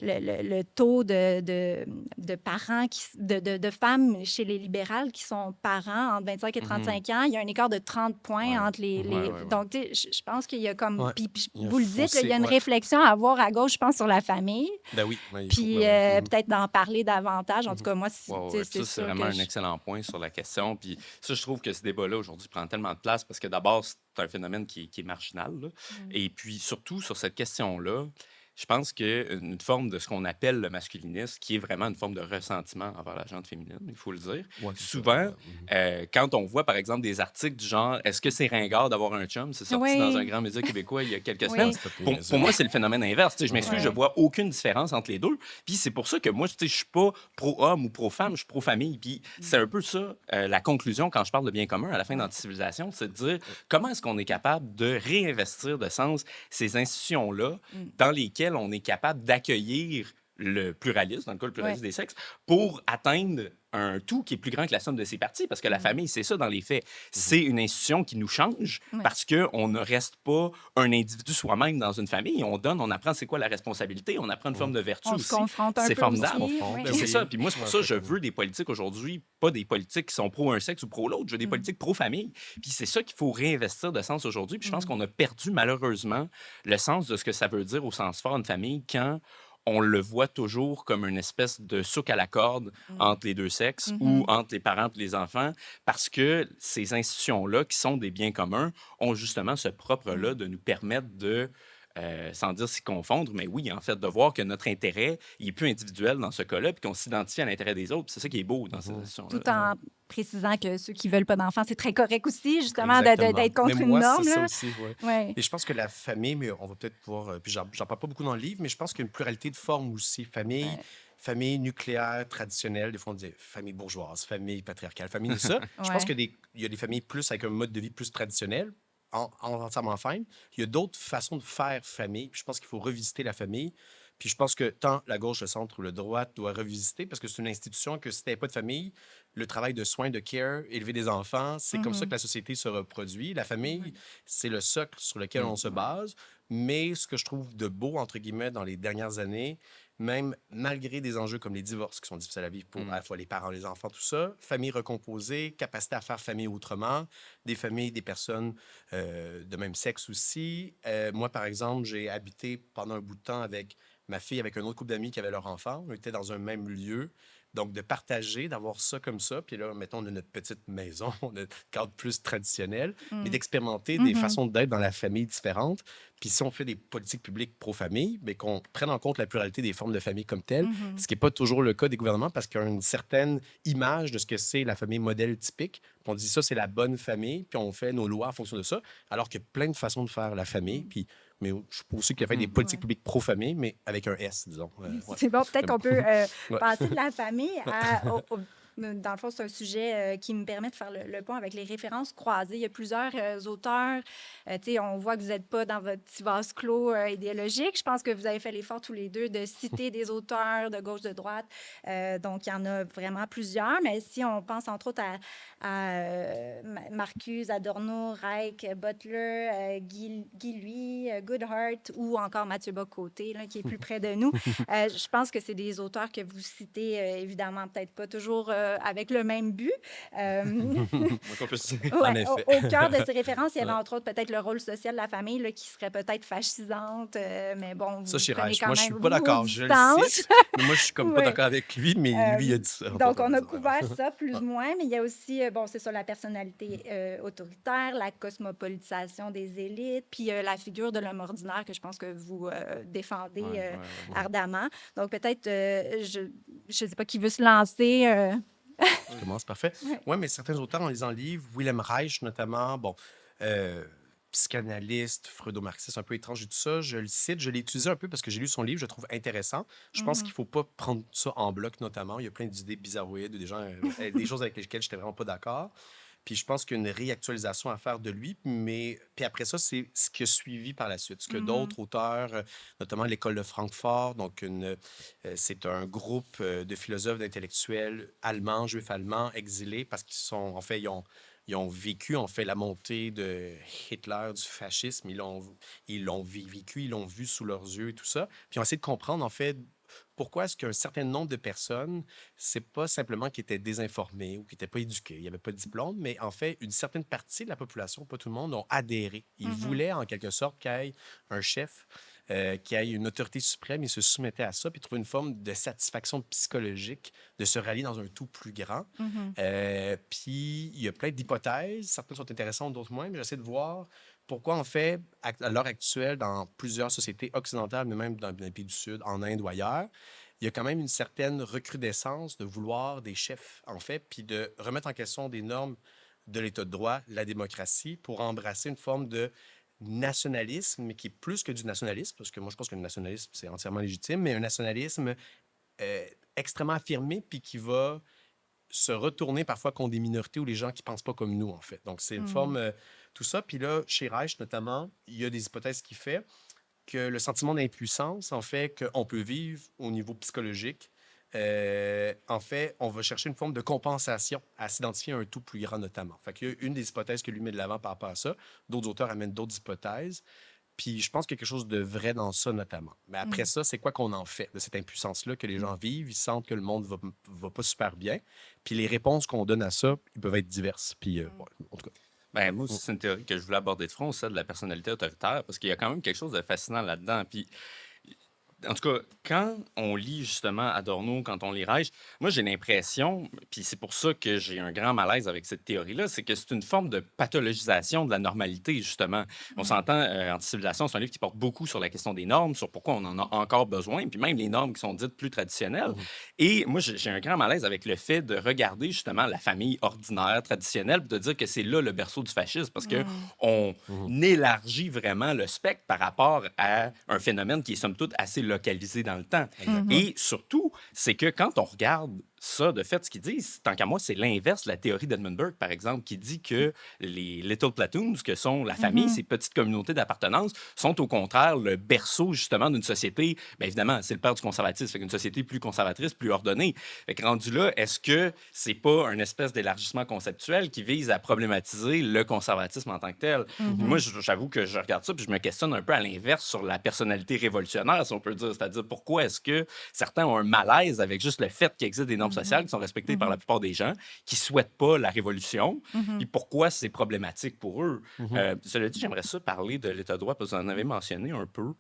Speaker 1: le taux de parents, de femmes chez les libérales qui sont parents entre 25 et 35 ans. Il y a un écart de 30 points entre les... Donc, tu sais, je pense qu'il y a comme... Puis vous le dites, il y a une réflexion à avoir à gauche, je pense, sur la famille.
Speaker 3: Ben oui.
Speaker 1: Puis peut-être d'en parler davantage. En tout cas, moi, c'est
Speaker 2: ça, c'est vraiment un excellent point sur la question. Puis ça, je trouve que ce débat-là, aujourd'hui, prend tellement de place parce que d'abord, c'est un phénomène qui est marginal. Là. Et puis, surtout, sur cette question-là, je pense qu'une forme de ce qu'on appelle le masculinisme, qui est vraiment une forme de ressentiment envers la gente féminine, il faut le dire. Souvent, quand on voit, par exemple, des articles du genre « Est-ce que c'est ringard d'avoir un chum? » C'est sorti dans un grand média québécois il y a quelques semaines. Pour moi, c'est le phénomène inverse. Je m'excuse, je vois aucune différence entre les deux. Puis c'est pour ça que moi, je suis pas pro-homme ou pro-femme, je suis pro-famille. Puis c'est un peu ça, la conclusion, quand je parle de bien commun à la fin d'Anticivilisation, c'est de dire comment est-ce qu'on est capable de réinvestir de sens ces institutions-là dans lesquelles on est capable d'accueillir le pluralisme, dans le cas le pluralisme des sexes, pour atteindre un tout qui est plus grand que la somme de ses parties, parce que la famille, c'est ça dans les faits. C'est une institution qui nous change parce qu'on ne reste pas un individu soi-même dans une famille. On donne, on apprend c'est quoi la responsabilité, on apprend une forme de vertu aussi.
Speaker 1: Se confronte un
Speaker 2: c'est
Speaker 1: peu
Speaker 2: formidable.
Speaker 1: aussi.
Speaker 2: C'est ça. Puis moi, c'est pour ça que je veux des politiques aujourd'hui, pas des politiques qui sont pro un sexe ou pro l'autre, je veux des politiques pro-famille. Puis c'est ça qu'il faut réinvestir de sens aujourd'hui. Puis je pense qu'on a perdu malheureusement le sens de ce que ça veut dire au sens fort une famille quand on le voit toujours comme une espèce de souk à la corde entre les deux sexes ou entre les parents et les enfants, parce que ces institutions-là, qui sont des biens communs, ont justement ce propre-là de nous permettre de, sans dire s'y confondre, mais oui, en fait, de voir que notre intérêt, il est plus individuel dans ce cas-là, puis qu'on s'identifie à l'intérêt des autres. C'est ça qui est beau dans ces institutions-là.
Speaker 1: Tout en précisant que ceux qui veulent pas d'enfants, c'est très correct aussi, justement, d'être contre une norme.
Speaker 3: C'est ça
Speaker 1: là.
Speaker 3: aussi, Et je pense que la famille, mais on va peut-être pouvoir... Puis j'en parle pas beaucoup dans le livre, mais je pense qu'il y a une pluralité de formes aussi. Famille nucléaire traditionnelle, des fois on dit famille bourgeoise, famille patriarcale, famille de ça. Je pense qu'il y a des familles plus avec un mode de vie plus traditionnel, entièrement fine. Il y a d'autres façons de faire famille. Puis je pense qu'il faut revisiter la famille. Puis je pense que tant la gauche, le centre ou le droite doit revisiter parce que c'est une institution que si tu n'avais pas de famille, le travail de soins, de care, élever des enfants, c'est comme ça que la société se reproduit. La famille, c'est le socle sur lequel on se base. Mais ce que je trouve de beau, entre guillemets, dans les dernières années, même malgré des enjeux comme les divorces qui sont difficiles à vivre pour à la fois les parents, les enfants, tout ça, famille recomposée, capacité à faire famille autrement, des familles, des personnes de même sexe aussi. Moi, par exemple, j'ai habité pendant un bout de temps avec ma fille, avec un autre couple d'amis qui avaient leur enfant. On était dans un même lieu. Donc, de partager, d'avoir ça comme ça. Puis là, mettons, on a notre petite maison, on a notre cadre plus traditionnel, mais d'expérimenter des façons d'être dans la famille différentes. Puis si on fait des politiques publiques pro-famille, mais qu'on prenne en compte la pluralité des formes de famille comme telle, ce qui n'est pas toujours le cas des gouvernements parce qu'il y a une certaine image de ce que c'est la famille modèle typique. Puis on dit ça, c'est la bonne famille, puis on fait nos lois en fonction de ça, alors qu'il y a plein de façons de faire la famille. Puis, mais je pense aussi qu'il y a fait des politiques publiques pro-famille, mais avec un S, disons.
Speaker 1: C'est bon, peut-être qu'on peut
Speaker 3: Ouais.
Speaker 1: passer de la famille dans le fond, c'est un sujet qui me permet de faire le pont avec les références croisées. Il y a plusieurs auteurs. Tu sais, on voit que vous n'êtes pas dans votre petit vase clos idéologique. Je pense que vous avez fait l'effort tous les deux de citer des auteurs de gauche, de droite. Donc, il y en a vraiment plusieurs. Mais si on pense entre autres à Marcuse, Adorno, Reich, Butler, Guy Luy, Goodhart ou encore Mathieu Bock-Côté, là, qui est plus près de nous, je pense que c'est des auteurs que vous citez, évidemment, peut-être pas toujours avec le même but.
Speaker 2: Donc, on peut se dire.
Speaker 3: En
Speaker 1: Ouais,
Speaker 3: effet.
Speaker 1: au cœur de ces références, il y avait
Speaker 3: Ouais.
Speaker 1: entre autres peut-être le rôle social de la famille là, qui serait peut-être fascisante, mais bon,
Speaker 3: Ça,
Speaker 1: vous
Speaker 3: chez
Speaker 1: prenez
Speaker 3: Reich,
Speaker 1: quand
Speaker 3: moi, je
Speaker 1: même
Speaker 3: suis pas
Speaker 1: vos
Speaker 3: d'accord. Je le
Speaker 1: distances.
Speaker 3: cite, mais moi, je suis comme pas
Speaker 1: Ouais.
Speaker 3: d'accord avec lui, mais lui, il a dit ça.
Speaker 1: Donc, on a
Speaker 3: Ouais.
Speaker 1: couvert ça plus ou moins, mais il y a aussi, bon, c'est ça, la personnalité autoritaire, la cosmopolitisation des élites, puis la figure de l'homme ordinaire que je pense que vous défendez
Speaker 2: Ouais.
Speaker 1: ardemment. Donc, peut-être, je ne sais pas qui veut se lancer.
Speaker 3: Je commence, parfait.
Speaker 1: Ouais.
Speaker 3: Oui, mais certains auteurs, on les en livre. Wilhelm Reich, notamment, bon, psychanalyste, freudo-marxiste, un peu étrange et tout ça. Je le cite, je l'ai utilisé un peu parce que j'ai lu son livre, je le trouve intéressant. Je pense qu'il ne faut pas prendre ça en bloc, notamment. Il y a plein d'idées bizarroïdes, des gens, des choses avec lesquelles je n'étais vraiment pas d'accord. Puis je pense qu'il y a une réactualisation à faire de lui. Mais puis après ça, c'est ce qui a suivi par la suite. Ce que d'autres auteurs, notamment l'École de Francfort, donc c'est un groupe de philosophes, d'intellectuels allemands, juifs allemands, exilés, parce qu'ils sont, en fait, ils ont vécu, en fait, la montée de Hitler, du fascisme. Ils l'ont vécu, ils l'ont vu sous leurs yeux et tout ça. Puis ils ont essayé de comprendre, en fait, pourquoi est-ce qu'un certain nombre de personnes, c'est pas simplement qu'ils étaient désinformés ou qu'ils n'étaient pas éduqués, il n'y avait pas de diplôme, mais en fait, une certaine partie de la population, pas tout le monde, ont adhéré. Ils voulaient, en quelque sorte, qu'il y ait un chef, qu'il y ait une autorité suprême, ils se soumettaient à ça, puis trouvaient une forme de satisfaction psychologique de se rallier dans un tout plus grand. Puis il y a plein d'hypothèses, certaines sont intéressantes, d'autres moins, mais j'essaie de voir pourquoi, en fait, à l'heure actuelle, dans plusieurs sociétés occidentales, mais même dans les pays du Sud, en Inde ou ailleurs, il y a quand même une certaine recrudescence de vouloir des chefs, en fait, puis de remettre en question des normes de l'État de droit, la démocratie, pour embrasser une forme de nationalisme, mais qui est plus que du nationalisme, parce que moi, je pense que le nationalisme, c'est entièrement légitime, mais un nationalisme extrêmement affirmé, puis qui va se retourner parfois contre des minorités ou les gens qui ne pensent pas comme nous, en fait. Donc, c'est une forme... tout ça. Puis là, chez Reich, notamment, il y a des hypothèses qui fait que le sentiment d'impuissance, en fait, qu'on peut vivre au niveau psychologique, en fait, on va chercher une forme de compensation à s'identifier à un tout plus grand, notamment. Fait qu'il y a une des hypothèses que lui met de l'avant par rapport à ça. D'autres auteurs amènent d'autres hypothèses. Puis je pense qu'il y a quelque chose de vrai dans ça, notamment. Mais après ça, c'est quoi qu'on en fait de cette impuissance-là que les gens vivent? Ils sentent que le monde va pas super bien. Puis les réponses qu'on donne à ça, ils peuvent être diverses. Puis, ouais, en tout cas.
Speaker 2: Ben, moi aussi, c'est une théorie que je voulais aborder de front, ça, de la personnalité autoritaire, parce qu'il y a quand même quelque chose de fascinant là-dedans. Puis, en tout cas, quand on lit justement Adorno, quand on lit Reich, moi j'ai l'impression, puis c'est pour ça que j'ai un grand malaise avec cette théorie-là, c'est que c'est une forme de pathologisation de la normalité, justement. On s'entend, Anti-civilisation, c'est un livre qui porte beaucoup sur la question des normes, sur pourquoi on en a encore besoin, puis même les normes qui sont dites plus traditionnelles. Et moi, j'ai un grand malaise avec le fait de regarder justement la famille ordinaire, traditionnelle, puis de dire que c'est là le berceau du fascisme, parce que on élargit vraiment le spectre par rapport à un phénomène qui est somme toute assez localisé dans le temps. Et surtout, c'est que quand on regarde ça, de fait, ce qu'ils disent, tant qu'à moi, c'est l'inverse de la théorie d'Edmund Burke, par exemple, qui dit que les Little Platoons, que sont la famille, ces petites communautés d'appartenance, sont au contraire le berceau, justement, d'une société. Bien évidemment, c'est le père du conservatisme, fait qu'une société plus conservatrice, plus ordonnée. Fait que rendu là, est-ce que c'est pas un espèce d'élargissement conceptuel qui vise à problématiser le conservatisme en tant que tel? Moi, j'avoue que je regarde ça, puis je me questionne un peu à l'inverse sur la personnalité révolutionnaire, si on peut dire. C'est-à-dire, pourquoi est-ce que certains ont un malaise avec juste le fait qu'il existe des normes sociales qui sont respectées par la plupart des gens, qui ne souhaitent pas la révolution, puis pourquoi c'est problématique pour eux. Cela dit, j'aimerais ça parler de l'État de droit, parce que vous en avez mentionné un peu.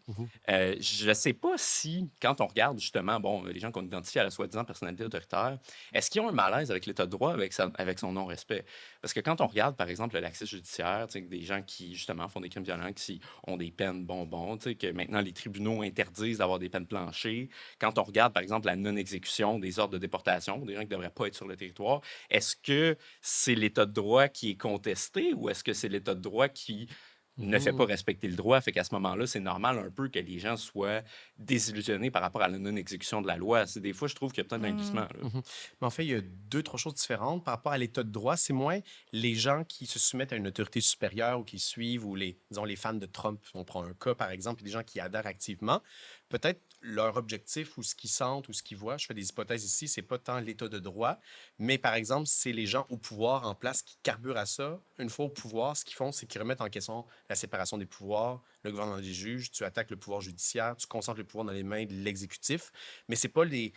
Speaker 2: Je ne sais pas si, quand on regarde justement, bon, les gens qu'on identifie à la soi-disant personnalité autoritaire, est-ce qu'ils ont un malaise avec l'État de droit, avec son non-respect? Parce que quand on regarde, par exemple, le laxisme judiciaire, des gens qui, justement, font des crimes violents, qui ont des peines bonbons, que maintenant les tribunaux interdisent d'avoir des peines planchées. Quand on regarde, par exemple, la non-exécution des ordres de déportation, des gens qui ne devraient pas être sur le territoire, est-ce que c'est l'État de droit qui est contesté ou est-ce que c'est l'État de droit qui ne fait pas respecter le droit? Fait qu'à ce moment-là, c'est normal un peu que les gens soient désillusionnés par rapport à la non-exécution de la loi. Des fois, je trouve qu'il y a peut-être un glissement.
Speaker 3: Mais en fait, il y a deux, trois choses différentes. Par rapport à l'État de droit, c'est moins les gens qui se soumettent à une autorité supérieure ou qui suivent, ou disons, les fans de Trump, on prend un cas, par exemple, des gens qui adhèrent activement. Peut-être leur objectif ou ce qu'ils sentent ou ce qu'ils voient, je fais des hypothèses ici, c'est pas tant l'État de droit, mais par exemple, c'est les gens au pouvoir en place qui carburent à ça. Une fois au pouvoir, ce qu'ils font, c'est qu'ils remettent en question la séparation des pouvoirs, le gouvernement des juges, tu attaques le pouvoir judiciaire, tu concentres le pouvoir dans les mains de l'exécutif, mais c'est pas les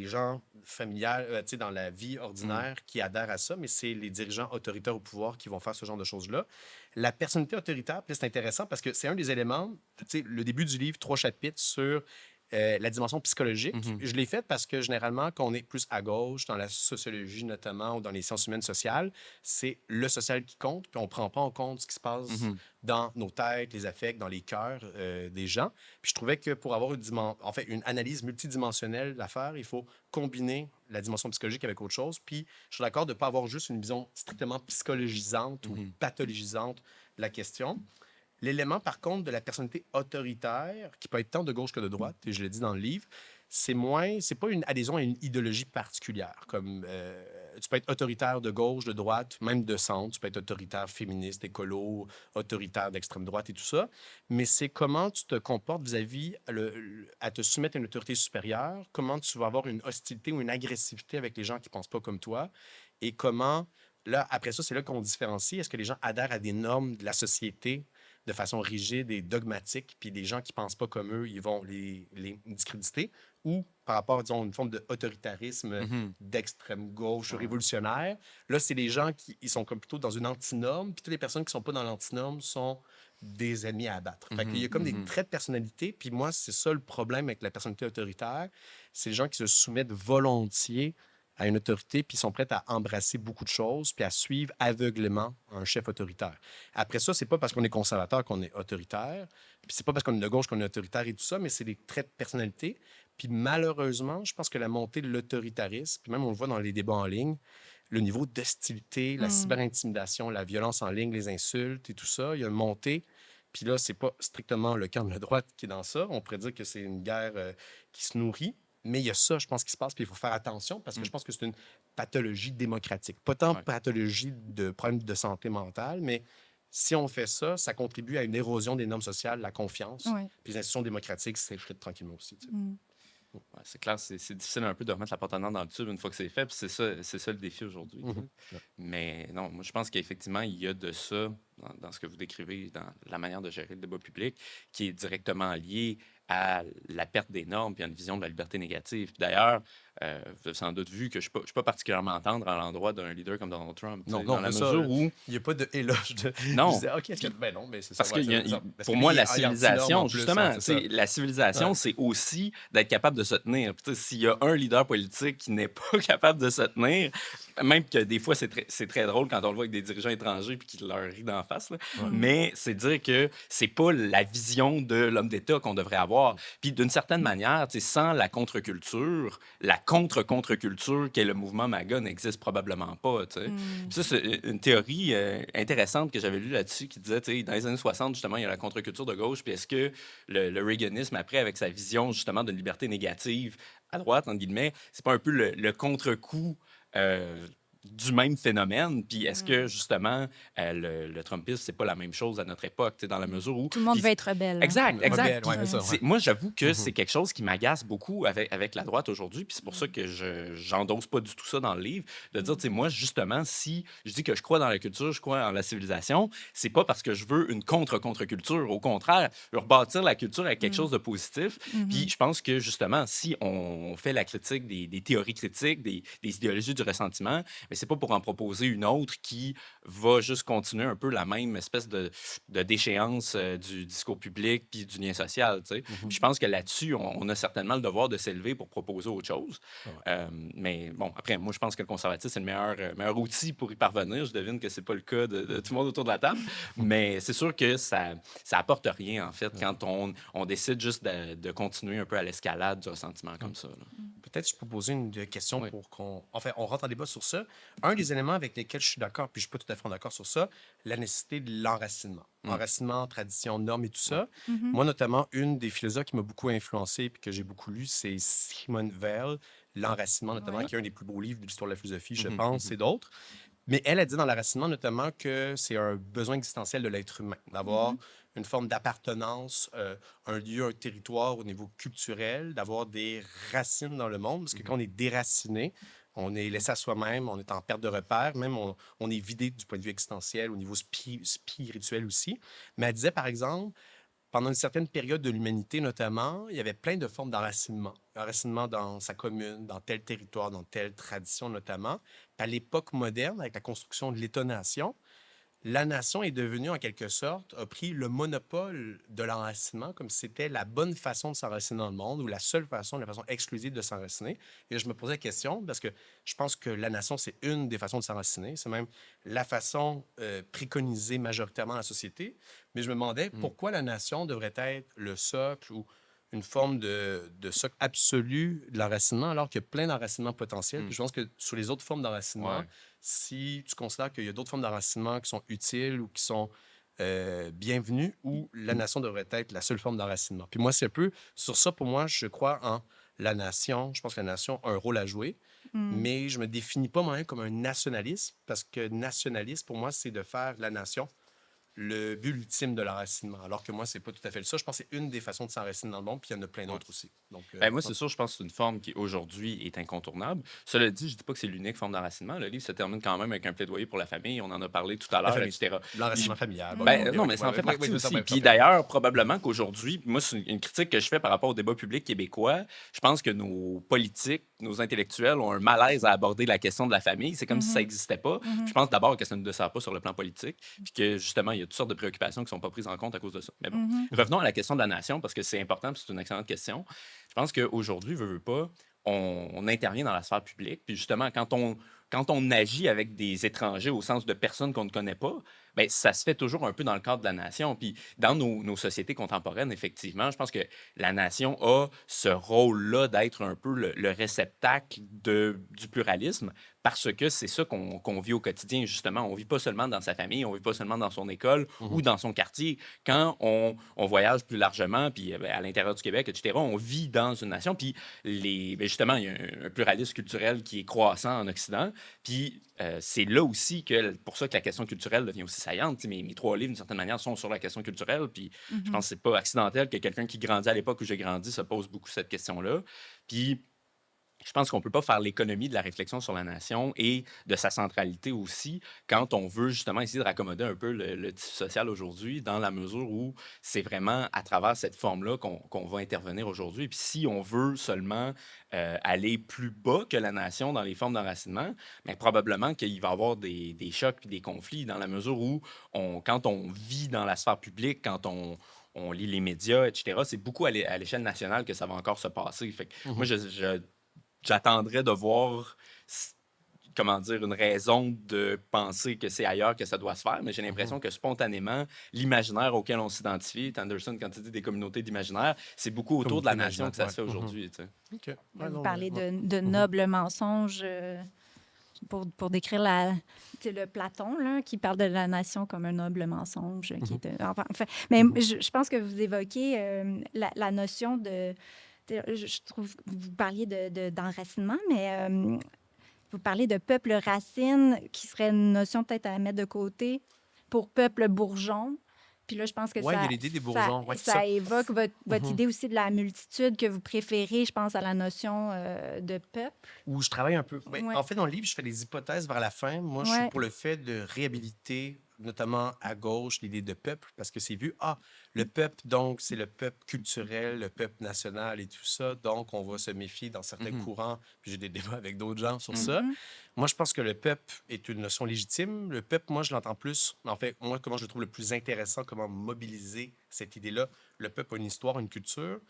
Speaker 3: gens familiales, tu sais, dans la vie ordinaire qui adhèrent à ça, mais c'est les dirigeants autoritaires au pouvoir qui vont faire ce genre de choses-là. La personnalité autoritaire, puis c'est intéressant parce que c'est un des éléments, tu sais, le début du livre, 3 chapitres sur la dimension psychologique. Je l'ai fait parce que généralement, quand on est plus à gauche, dans la sociologie notamment, ou dans les sciences humaines sociales, c'est le social qui compte, puis on ne prend pas en compte ce qui se passe dans nos têtes, les affects, dans les cœurs des gens. Puis je trouvais que pour avoir une analyse multidimensionnelle d'affaires, il faut combiner la dimension psychologique avec autre chose. Puis je suis d'accord de ne pas avoir juste une vision strictement psychologisante ou pathologisante de la question. L'élément, par contre, de la personnalité autoritaire, qui peut être tant de gauche que de droite, et je l'ai dit dans le livre, c'est pas une adhésion à une idéologie particulière. Comme tu peux être autoritaire de gauche, de droite, même de centre. Tu peux être autoritaire féministe, écolo, autoritaire d'extrême droite et tout ça. Mais c'est comment tu te comportes vis-à-vis à te soumettre à une autorité supérieure, comment tu vas avoir une hostilité ou une agressivité avec les gens qui ne pensent pas comme toi, et comment, là, après ça, c'est là qu'on différencie. Est-ce que les gens adhèrent à des normes de la société de façon rigide et dogmatique, puis des gens qui ne pensent pas comme eux, ils vont les discréditer, ou par rapport, disons, à une forme d'autoritarisme d'extrême gauche révolutionnaire. Là, c'est les gens qui ils sont comme plutôt dans une antinorme, puis toutes les personnes qui ne sont pas dans l'antinorme sont des ennemis à abattre. Fait qu'il y a comme des traits de personnalité, puis moi, c'est ça le problème avec la personnalité autoritaire, c'est les gens qui se soumettent volontiers à une autorité, puis ils sont prêts à embrasser beaucoup de choses, puis à suivre aveuglément un chef autoritaire. Après ça, c'est pas parce qu'on est conservateur qu'on est autoritaire, puis c'est pas parce qu'on est de gauche qu'on est autoritaire et tout ça, mais c'est des traits de personnalité. Puis malheureusement, je pense que la montée de l'autoritarisme, puis même on le voit dans les débats en ligne, le niveau d'hostilité, la cyberintimidation, la violence en ligne, les insultes et tout ça, il y a une montée. Puis là, c'est pas strictement le camp de la droite qui est dans ça. On pourrait dire que c'est une guerre qui se nourrit. Mais il y a ça, je pense, qui se passe, puis il faut faire attention parce que je pense que c'est une pathologie démocratique. Pas tant pathologie de problème de santé mentale, mais si on fait ça, ça contribue à une érosion des normes sociales, la confiance. Puis les institutions démocratiques s'effritent tranquillement aussi. Tu sais.
Speaker 2: Ouais, c'est clair, c'est difficile un peu de remettre la porte en dans le tube une fois que c'est fait, puis c'est ça le défi aujourd'hui. Mais non, moi, je pense qu'effectivement, il y a de ça dans ce que vous décrivez, dans la manière de gérer le débat public, qui est directement lié à la perte des normes puis à une vision de la liberté négative. D'ailleurs, vous avez sans doute vu que je ne suis pas particulièrement tendre à l'endroit d'un leader comme Donald Trump.
Speaker 3: Non,
Speaker 2: dans la mesure où...
Speaker 3: Il n'y a pas d'éloge de...
Speaker 2: Non.
Speaker 3: Je disais, OK, est-ce que... Ben non, mais c'est ça.
Speaker 2: Parce que pour moi, la civilisation, justement, la civilisation, c'est aussi d'être capable de se tenir. S'il y a un leader politique qui n'est pas capable de se tenir, même que des fois, c'est très drôle quand on le voit avec des dirigeants étrangers puis qu'ils leur rient d'en face, là. Mais c'est dire que c'est pas la vision de l'homme d'État qu'on devrait avoir. Puis d'une certaine manière, sans la contre-culture, la contre-contre-culture qu'est le mouvement MAGA n'existe probablement pas. Tu sais. Puis ça, c'est une théorie intéressante que j'avais lue là-dessus qui disait, tu sais, dans les années 60, justement, il y a la contre-culture de gauche, puis est-ce que le Reaganisme, après, avec sa vision justement de liberté négative à droite, entre guillemets, c'est pas un peu le contre-coup du même phénomène? Puis est-ce que, justement, le Trumpisme, c'est pas la même chose à notre époque, tu sais, dans la mesure où...
Speaker 1: Tout le monde
Speaker 2: Puis
Speaker 1: veut être rebelle. Hein.
Speaker 2: exact, exact.
Speaker 3: Rebelle, ouais,
Speaker 2: Puis
Speaker 3: c'est ça, ouais.
Speaker 2: moi, j'avoue que c'est quelque chose qui m'agace beaucoup avec la droite aujourd'hui. Puis c'est pour ça que j'endosse pas du tout ça dans le livre. De dire, tu sais, moi, justement, si je dis que je crois dans la culture, je crois en la civilisation, c'est pas parce que je veux une contre-contre-culture. Au contraire, rebâtir la culture avec quelque chose de positif. Puis je pense que, justement, si on fait la critique des théories critiques, des idéologies du ressentiment, mais c'est pas pour en proposer une autre qui va juste continuer un peu la même espèce de déchéance du discours public puis du lien social. Tu sais. Puis je pense que là-dessus, on a certainement le devoir de s'élever pour proposer autre chose. Mais bon, après, moi, je pense que le conservatisme, c'est le meilleur outil pour y parvenir. Je devine que c'est pas le cas de tout le monde autour de la table. Mais c'est sûr que ça apporte rien, en fait, quand on décide juste de continuer un peu à l'escalade du ressentiment comme ça. Là.
Speaker 3: Peut-être je peux poser une question
Speaker 2: Oui.
Speaker 3: pour qu'on... Enfin, on rentre en débat sur ça. Un des éléments avec lesquels je suis d'accord, puis je suis pas tout à fait d'accord sur ça, la nécessité de l'enracinement. Enracinement, tradition, normes et tout ça. Moi, notamment, une des philosophes qui m'a beaucoup influencé puis que j'ai beaucoup lu, c'est Simone Weil, L'enracinement, notamment,
Speaker 1: Ouais.
Speaker 3: qui est un des plus beaux livres de l'histoire de la philosophie, je pense, et d'autres. Mais elle a dit dans l'enracinement, notamment, que c'est un besoin existentiel de l'être humain, d'avoir une forme d'appartenance, un lieu, un territoire au niveau culturel, d'avoir des racines dans le monde, parce que quand on est déraciné, on est laissé à soi-même, on est en perte de repère, même on est vidé du point de vue existentiel, au niveau spirituel aussi. Mais elle disait, par exemple, pendant une certaine période de l'humanité, notamment, il y avait plein de formes d'enracinement. Enracinement dans sa commune, dans tel territoire, dans telle tradition, notamment. Puis à l'époque moderne, avec la construction de l'État-nation, la nation est devenue, en quelque sorte, a pris le monopole de l'enracinement comme si c'était la bonne façon de s'enraciner dans le monde ou la seule façon, la façon exclusive de s'enraciner. Et là, je me posais la question parce que je pense que la nation, c'est une des façons de s'enraciner. C'est même la façon préconisée majoritairement dans la société. Mais je me demandais pourquoi la nation devrait être le socle ou une forme de socle absolu de l'enracinement alors qu'il y a plein d'enracinements potentiels. Puis je pense que sur les autres formes d'enracinement,
Speaker 2: Ouais.
Speaker 3: si tu considères qu'il y a d'autres formes d'enracinement qui sont utiles ou qui sont bienvenues, ou la nation devrait être la seule forme d'enracinement. Puis moi, c'est un peu sur ça, pour moi, je crois en la nation. Je pense que la nation a un rôle à jouer, mais je me définis pas moi-même comme un nationaliste, parce que nationaliste, pour moi, c'est de faire de la nation le but ultime de l'enracinement. Alors que moi, c'est pas tout à fait ça. Je pense que c'est une des façons de s'enraciner dans le monde, puis il y en a plein d'autres aussi. Donc,
Speaker 2: Moi, c'est sûr, je pense que c'est une forme qui, aujourd'hui, est incontournable. Cela dit, je dis pas que c'est l'unique forme d'enracinement. Le livre se termine quand même avec un plaidoyer pour la famille. On en a parlé tout à
Speaker 3: la
Speaker 2: l'heure,
Speaker 3: famille.
Speaker 2: etc.
Speaker 3: L'enracinement familial.
Speaker 2: Non, mais ça en fait partie aussi. Puis d'ailleurs, probablement qu'aujourd'hui, moi, c'est une critique que je fais par rapport au débat public québécois. Je pense que nos politiques, nos intellectuels ont un malaise à aborder la question de la famille. C'est comme si ça n'existait pas. Je pense d'abord que ça ne dessert pas sur le plan politique, puis que justement, il y a toutes sortes de préoccupations qui ne sont pas prises en compte à cause de ça. Mais bon, revenons à la question de la nation, parce que c'est important, puis c'est une excellente question. Je pense qu'aujourd'hui, veut pas, on intervient dans la sphère publique. Puis justement, quand on agit avec des étrangers au sens de personnes qu'on ne connaît pas, bien, ça se fait toujours un peu dans le cadre de la nation. Puis dans nos sociétés contemporaines, effectivement, je pense que la nation a ce rôle-là d'être un peu le réceptacle du pluralisme, parce que c'est ça qu'on vit au quotidien, justement. On vit pas seulement dans sa famille, on vit pas seulement dans son école ou dans son quartier. Quand on voyage plus largement, puis à l'intérieur du Québec, etc., on vit dans une nation. Puis justement, il y a un pluralisme culturel qui est croissant en Occident. Puis c'est là aussi pour ça que la question culturelle devient aussi saillante. Tu sais, mes 3 livres, d'une certaine manière, sont sur la question culturelle. Puis je pense que c'est pas accidentel que quelqu'un qui grandit à l'époque où j'ai grandi se pose beaucoup cette question-là. Puis je pense qu'on ne peut pas faire l'économie de la réflexion sur la nation et de sa centralité aussi quand on veut justement essayer de raccommoder un peu le tissu social aujourd'hui, dans la mesure où c'est vraiment à travers cette forme-là qu'on va intervenir aujourd'hui. Puis si on veut seulement aller plus bas que la nation dans les formes d'enracinement, bien, probablement qu'il va y avoir des chocs et des conflits, dans la mesure où quand on vit dans la sphère publique, quand on lit les médias, etc., c'est beaucoup à l'échelle nationale que ça va encore se passer. Fait que moi, j'attendrais de voir comment dire, une raison de penser que c'est ailleurs que ça doit se faire, mais j'ai l'impression que spontanément, l'imaginaire auquel on s'identifie, Anderson, quand tu dis des communautés d'imaginaire, c'est beaucoup autour de la
Speaker 3: Communauté
Speaker 2: nation que ça se fait
Speaker 3: imaginaire,
Speaker 2: aujourd'hui. Tu sais.
Speaker 3: OK. Ouais,
Speaker 1: Vous
Speaker 3: non,
Speaker 1: parlez
Speaker 3: ouais.
Speaker 1: de nobles mensonges pour décrire le Platon, là, qui parle de la nation comme un noble mensonge. Qui est, enfin, mais je pense que vous évoquez la notion de... Je trouve que vous parliez d'enracinement, mais vous parlez de peuple racine, qui serait une notion peut-être à mettre de côté pour peuple bourgeon. Puis là, je pense que
Speaker 3: Ouais, il y a l'idée des bourgeons. Ouais, c'est
Speaker 1: ça
Speaker 3: ça.
Speaker 1: évoque votre idée aussi de la multitude que vous préférez, je pense, à la notion de peuple.
Speaker 3: Où je travaille un peu. Ben,
Speaker 1: Ouais.
Speaker 3: En fait, dans le livre, je fais des hypothèses vers la fin. Moi, je suis
Speaker 1: Ouais.
Speaker 3: pour le fait de réhabiliter, notamment à gauche, l'idée de peuple, parce que c'est vu, le peuple, donc, c'est le peuple culturel, le peuple national et tout ça. Donc, on va se méfier dans certains courants. Puis j'ai des débats avec d'autres gens sur ça. Moi, je pense que le peuple est une notion légitime. Le peuple, moi, je l'entends plus. En fait, moi, comment je le trouve le plus intéressant, comment mobiliser cette idée-là. Le peuple a une histoire, une culture.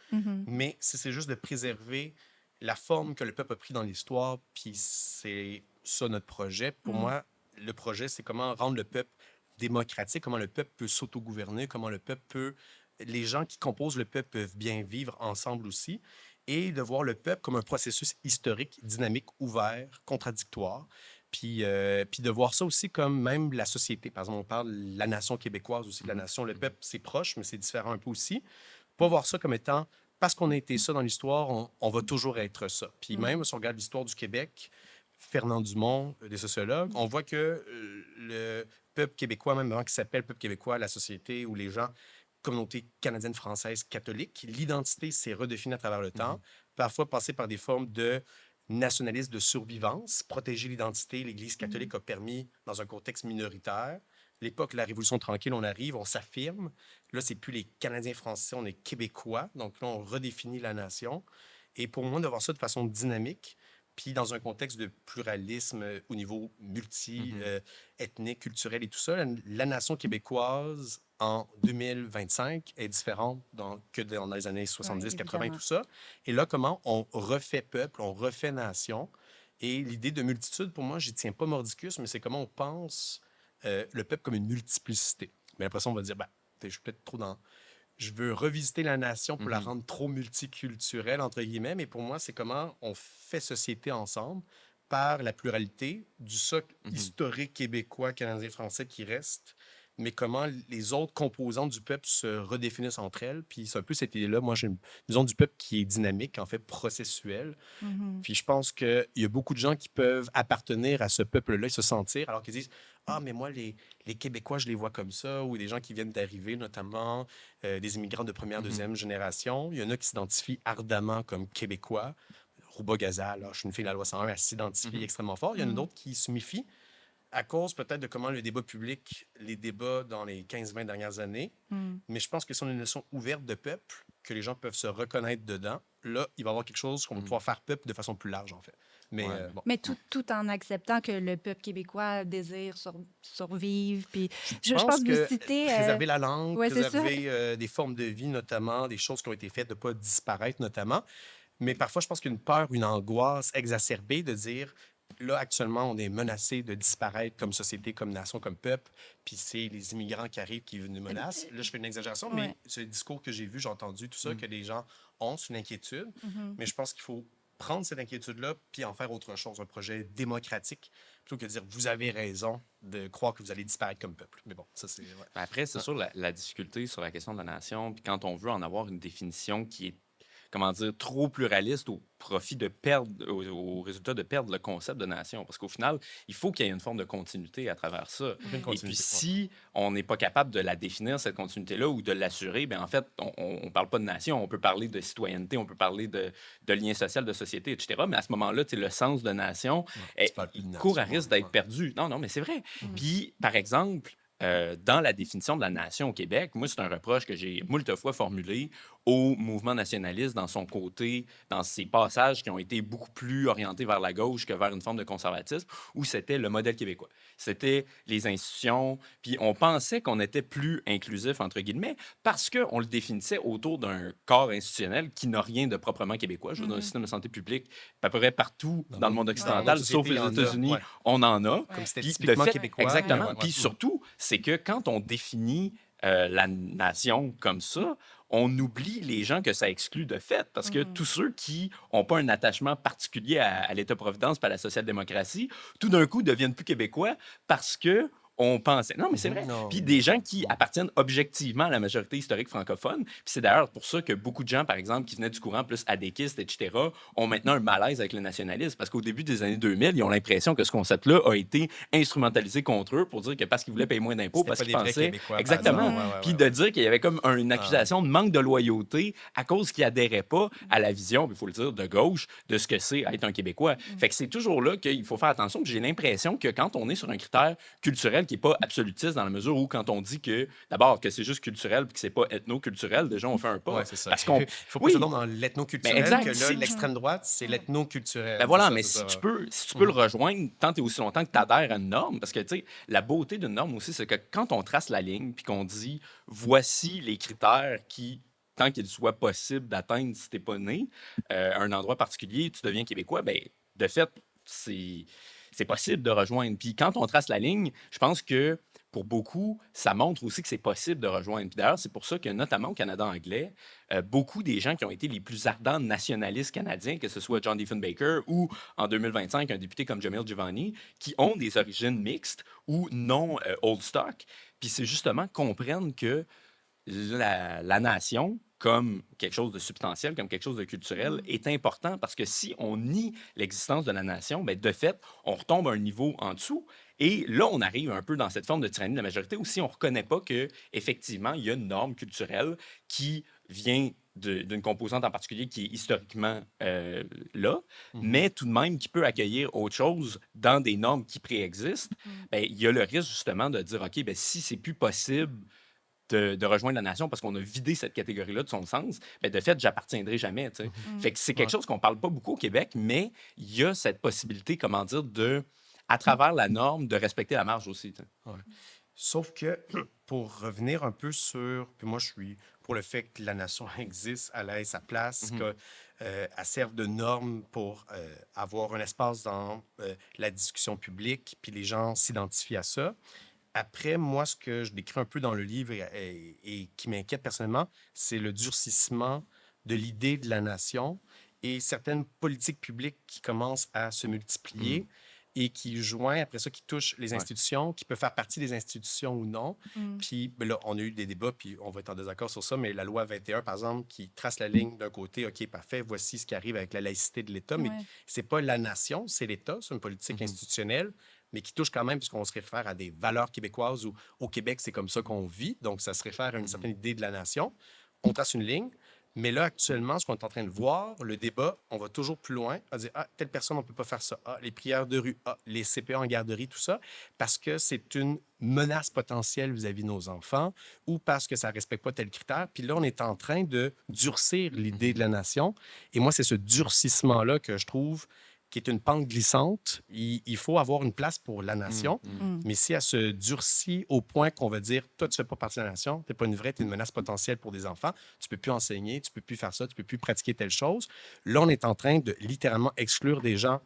Speaker 3: Mais si c'est juste de préserver la forme que le peuple a pris dans l'histoire, puis c'est ça notre projet. Pour moi, le projet, c'est comment rendre le peuple démocratique, comment le peuple peut s'autogouverner, comment le peuple peut... Les gens qui composent le peuple peuvent bien vivre ensemble aussi, et de voir le peuple comme un processus historique, dynamique, ouvert, contradictoire, puis de voir ça aussi comme même la société. Par exemple, on parle de la nation québécoise aussi, de la nation, le peuple, c'est proche, mais c'est différent un peu aussi. Pas voir ça comme étant parce qu'on a été ça dans l'histoire, on va toujours être ça. Puis même si on regarde l'histoire du Québec, Fernand Dumont, des sociologues, on voit que le peuple québécois, même avant qu'il s'appelle peuple québécois, la société ou les gens, communauté canadienne, française, catholique, l'identité s'est redéfinie à travers le temps, parfois passée par des formes de nationalisme de survivance. Protéger l'identité, l'Église catholique a permis, dans un contexte minoritaire, l'époque de la Révolution tranquille, on arrive, on s'affirme. Là, c'est plus les Canadiens français, on est Québécois. Donc là, on redéfinit la nation. Et pour moi, de voir ça de façon dynamique, puis dans un contexte de pluralisme au niveau multi-ethnique, culturel et tout ça, la nation québécoise en 2025 est différente que dans les années 70, 80 et tout ça. Et là, comment on refait peuple, on refait nation. Et l'idée de multitude, pour moi, j'y tiens pas mordicus, mais c'est comment on pense le peuple comme une multiplicité. Mais après ça, on va dire, je suis peut-être trop dans... Je veux revisiter la nation pour la rendre trop multiculturelle, entre guillemets, mais pour moi, c'est comment on fait société ensemble par la pluralité du socle historique québécois, canadien, français qui reste, mais comment les autres composantes du peuple se redéfinissent entre elles. Puis c'est un peu cette idée-là. Moi, j'ai une vision du peuple qui est dynamique, en fait, processuelle. Puis je pense qu'il y a beaucoup de gens qui peuvent appartenir à ce peuple-là et se sentir, alors qu'ils disent mais moi, les Québécois, je les vois comme ça, ou des gens qui viennent d'arriver, notamment des immigrants de première, deuxième génération. Il y en a qui s'identifient ardemment comme Québécois. Rouba Gaza, là, je suis une fille de la loi 101, elle s'identifie extrêmement fort. Il y en a d'autres qui se méfient à cause peut-être de comment le débat public, les débats dans les 15-20 dernières années. Mais je pense que si on a une notion ouverte de peuple, que les gens peuvent se reconnaître dedans, là, il va y avoir quelque chose qu'on va pouvoir faire peuple de façon plus large, en fait. Mais,
Speaker 1: Mais tout en acceptant que le peuple québécois désire survivre. Puis je pense que vous citez...
Speaker 3: préserver la langue,
Speaker 1: ouais,
Speaker 3: préserver des formes de vie, notamment, des choses qui ont été faites, de ne pas disparaître, notamment. Mais parfois, je pense qu'il y a une peur, une angoisse exacerbée de dire... Là, actuellement, on est menacé de disparaître comme société, comme nation, comme peuple. Puis c'est les immigrants qui arrivent qui nous menacent. Là, je fais une exagération, mais ce discours que j'ai vu, j'ai entendu, tout ça, que les gens ont, c'est une inquiétude. Mais je pense qu'il faut prendre cette inquiétude-là puis en faire autre chose, un projet démocratique, plutôt que de dire vous avez raison de croire que vous allez disparaître comme peuple. Mais bon, ça, c'est... Ouais.
Speaker 2: Après, c'est sûr, la difficulté sur la question de la nation, puis quand on veut en avoir une définition qui est, comment dire, trop pluraliste au profit de perdre, au résultat de perdre le concept de nation. Parce qu'au final, il faut qu'il y ait une forme de continuité à travers ça. Et puis, si on n'est pas capable de la définir, cette continuité-là, ou de l'assurer, bien en fait, on ne parle pas de nation, on peut parler de citoyenneté, on peut parler de lien social, de société, etc. Mais à ce moment-là, le sens de nation court à risque d'être perdu. Non, mais c'est vrai. Puis, par exemple, dans la définition de la nation au Québec, moi, c'est un reproche que j'ai moult fois formulé au mouvement nationaliste dans son côté, dans ses passages qui ont été beaucoup plus orientés vers la gauche que vers une forme de conservatisme, où c'était le modèle québécois. C'était les institutions, puis on pensait qu'on était plus inclusif, entre guillemets, parce qu'on le définissait autour d'un corps institutionnel qui n'a rien de proprement québécois. Je veux dire, un système de santé publique, à peu près partout dans le monde occidental, sauf les États-Unis, on en a.
Speaker 3: Comme c'était
Speaker 2: Puis,
Speaker 3: typiquement
Speaker 2: de fait,
Speaker 3: québécois.
Speaker 2: exactement.
Speaker 3: Ouais.
Speaker 2: Puis surtout, c'est que quand on définit la nation comme ça, on oublie les gens que ça exclut de fait, parce que tous ceux qui n'ont pas un attachement particulier à l'État-providence et à la social-démocratie, tout d'un coup deviennent plus québécois parce que on pensait. Non, mais c'est vrai.
Speaker 3: Non.
Speaker 2: Puis des gens qui appartiennent objectivement à la majorité historique francophone. Puis c'est d'ailleurs pour ça que beaucoup de gens, par exemple, qui venaient du courant plus adéquiste, etc., ont maintenant un malaise avec le nationalisme. Parce qu'au début des années 2000, ils ont l'impression que ce concept-là a été instrumentalisé contre eux pour dire que parce qu'ils voulaient payer moins d'impôts,
Speaker 3: C'était
Speaker 2: parce
Speaker 3: pas
Speaker 2: qu'ils
Speaker 3: des vrais
Speaker 2: pensaient...
Speaker 3: Québécois, par
Speaker 2: Exactement.
Speaker 3: exemple. Ouais,
Speaker 2: Puis de dire qu'il y avait comme une accusation de manque de loyauté à cause qu'ils adhéraient pas à la vision, il faut le dire, de gauche, de ce que c'est être un Québécois. Fait que c'est toujours là qu'il faut faire attention. Puis j'ai l'impression que quand on est sur un critère culturel qui n'est pas absolutiste, dans la mesure où quand on dit que, d'abord, que c'est juste culturel puis que c'est pas ethno-culturel, déjà, on fait un pas.
Speaker 3: Ouais, c'est ça.
Speaker 2: Parce qu'on...
Speaker 3: Il faut pas
Speaker 2: Oui.
Speaker 3: se dans l'ethno-culturel,
Speaker 2: Ben, exact.
Speaker 3: que là,
Speaker 2: Si-
Speaker 3: l'extrême droite, c'est l'ethno-culturel.
Speaker 2: Ben voilà,
Speaker 3: C'est ça,
Speaker 2: mais
Speaker 3: c'est
Speaker 2: si
Speaker 3: ça,
Speaker 2: tu
Speaker 3: ouais.
Speaker 2: peux, si tu peux le rejoindre tant et aussi longtemps que tu adhères à une norme, parce que, tu sais, la beauté d'une norme aussi, c'est que quand on trace la ligne puis qu'on dit voici les critères qui, tant qu'il soit possible d'atteindre si t'es pas né à un endroit particulier, tu deviens québécois, ben de fait, c'est possible de rejoindre. Puis quand on trace la ligne, je pense que pour beaucoup, ça montre aussi que c'est possible de rejoindre. Puis d'ailleurs, c'est pour ça que, notamment au Canada anglais, beaucoup des gens qui ont été les plus ardents nationalistes canadiens, que ce soit John Diefenbaker ou, en 2025, un député comme Jamil Giovanni, qui ont des origines mixtes ou non old stock. Puis c'est justement comprendre que la nation, comme quelque chose de substantiel, comme quelque chose de culturel, est important parce que si on nie l'existence de la nation, bien, de fait, on retombe à un niveau en dessous. Et là, on arrive un peu dans cette forme de tyrannie de la majorité où si on ne reconnaît pas qu'effectivement, il y a une norme culturelle qui vient d'une composante en particulier qui est historiquement là, mais tout de même qui peut accueillir autre chose dans des normes qui préexistent, ben, il y a le risque justement de dire, OK, ben, si c'est plus possible de rejoindre la nation parce qu'on a vidé cette catégorie-là de son sens, bien, de fait, j'appartiendrai jamais. Tu sais. Fait que c'est quelque chose qu'on parle pas beaucoup au Québec, mais il y a cette possibilité, comment dire, à travers la norme, de respecter la marge aussi. Tu sais.
Speaker 3: Ouais. Sauf que, pour revenir un peu sur... Puis moi, je suis pour le fait que la nation existe, elle ait sa place, qu'elle serve de norme pour avoir un espace dans la discussion publique, puis les gens s'identifient à ça. Après, moi, ce que je décris un peu dans le livre et qui m'inquiète personnellement, c'est le durcissement de l'idée de la nation et certaines politiques publiques qui commencent à se multiplier et qui joignent, après ça, qui touchent les institutions, qui peuvent faire partie des institutions ou non. Puis ben là, on a eu des débats, puis on va être en désaccord sur ça, mais la loi 21, par exemple, qui trace la ligne d'un côté, OK, parfait, voici ce qui arrive avec la laïcité de l'État, mais c'est pas la nation, c'est l'État, c'est une politique institutionnelle, mais qui touche quand même, puisqu'on se réfère à des valeurs québécoises où au Québec, c'est comme ça qu'on vit, donc ça se réfère à une certaine idée de la nation. On trace une ligne, mais là, actuellement, ce qu'on est en train de voir, le débat, on va toujours plus loin, à dire, ah, telle personne, on ne peut pas faire ça. Ah, les prières de rue, ah, les CPA en garderie, tout ça, parce que c'est une menace potentielle vis-à-vis de nos enfants ou parce que ça ne respecte pas tel critère. Puis là, on est en train de durcir l'idée de la nation. Et moi, c'est ce durcissement-là que je trouve qui est une pente glissante. Il faut avoir une place pour la nation, mais si elle se durcit au point qu'on va dire, toi, tu ne fais pas partie de la nation, tu n'es pas une vraie, tu es une menace potentielle pour des enfants, tu ne peux plus enseigner, tu ne peux plus faire ça, tu ne peux plus pratiquer telle chose. Là, on est en train de littéralement exclure des gens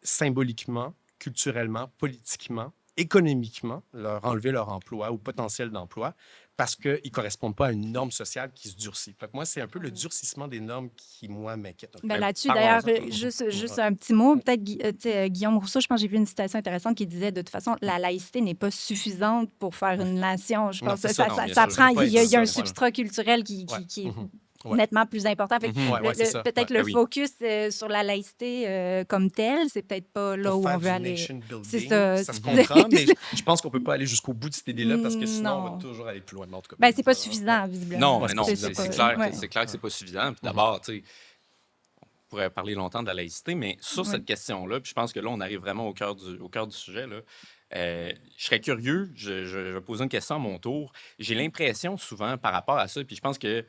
Speaker 3: symboliquement, culturellement, politiquement, économiquement, leur enlever leur emploi ou potentiel d'emploi parce qu'ils ne correspondent pas à une norme sociale qui se durcit. Fait que moi, c'est un peu le durcissement des normes qui, moi, m'inquiète un peu.
Speaker 1: Ben là-dessus,
Speaker 2: Parlons-en.
Speaker 1: d'ailleurs, juste un petit mot. Peut-être, Guillaume Rousseau, je pense que j'ai vu une citation intéressante qui disait, de toute façon, la laïcité n'est pas suffisante pour faire une nation. Je
Speaker 3: Non,
Speaker 1: pense que
Speaker 3: c'est ça,
Speaker 2: non, bien
Speaker 1: ça
Speaker 2: sûr.
Speaker 1: prend...
Speaker 3: Ça peut pas
Speaker 1: Il y a
Speaker 3: être
Speaker 1: un
Speaker 3: ça,
Speaker 1: substrat culturel qui est nettement plus important. Fait que
Speaker 3: c'est ça.
Speaker 1: peut-être
Speaker 2: Ouais.
Speaker 1: le
Speaker 2: Oui.
Speaker 1: focus sur la laïcité comme telle, c'est peut-être pas là
Speaker 3: Pour
Speaker 1: où
Speaker 3: faire
Speaker 1: on veut
Speaker 3: du
Speaker 1: aller.
Speaker 3: nation building,
Speaker 1: C'est ça.
Speaker 3: se comprend, mais je pense qu'on ne peut pas aller jusqu'au bout de cette idée-là parce que sinon, on
Speaker 1: Non.
Speaker 3: va toujours aller plus loin. Mais en tout cas,
Speaker 1: Ben, c'est pas suffisant, visiblement.
Speaker 2: Non, mais non,
Speaker 1: C'est
Speaker 2: c'est
Speaker 1: pas-
Speaker 2: clair,
Speaker 1: ouais.
Speaker 2: c'est clair que c'est pas suffisant. Puis d'abord, tu sais, on pourrait parler longtemps de la laïcité, mais sur cette question-là, puis je pense que là, on arrive vraiment au cœur du sujet, là. Je serais curieux, je vais poser une question à mon tour. J'ai l'impression souvent par rapport à ça, puis je pense que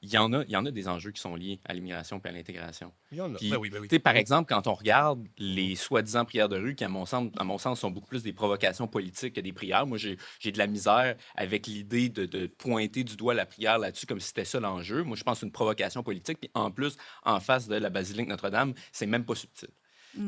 Speaker 2: il y en a des enjeux qui sont liés à l'immigration et à l'intégration.
Speaker 3: Il y en a.
Speaker 2: Puis,
Speaker 3: Ben oui, ben oui.
Speaker 2: tu sais, par exemple, quand on regarde les soi-disant prières de rue, qui, à mon sens, sont beaucoup plus des provocations politiques que des prières, moi, j'ai de la misère avec l'idée de pointer du doigt la prière là-dessus comme si c'était ça l'enjeu. Moi, je pense que c'est une provocation politique. Puis, en plus, en face de la basilique Notre-Dame, c'est même pas subtil.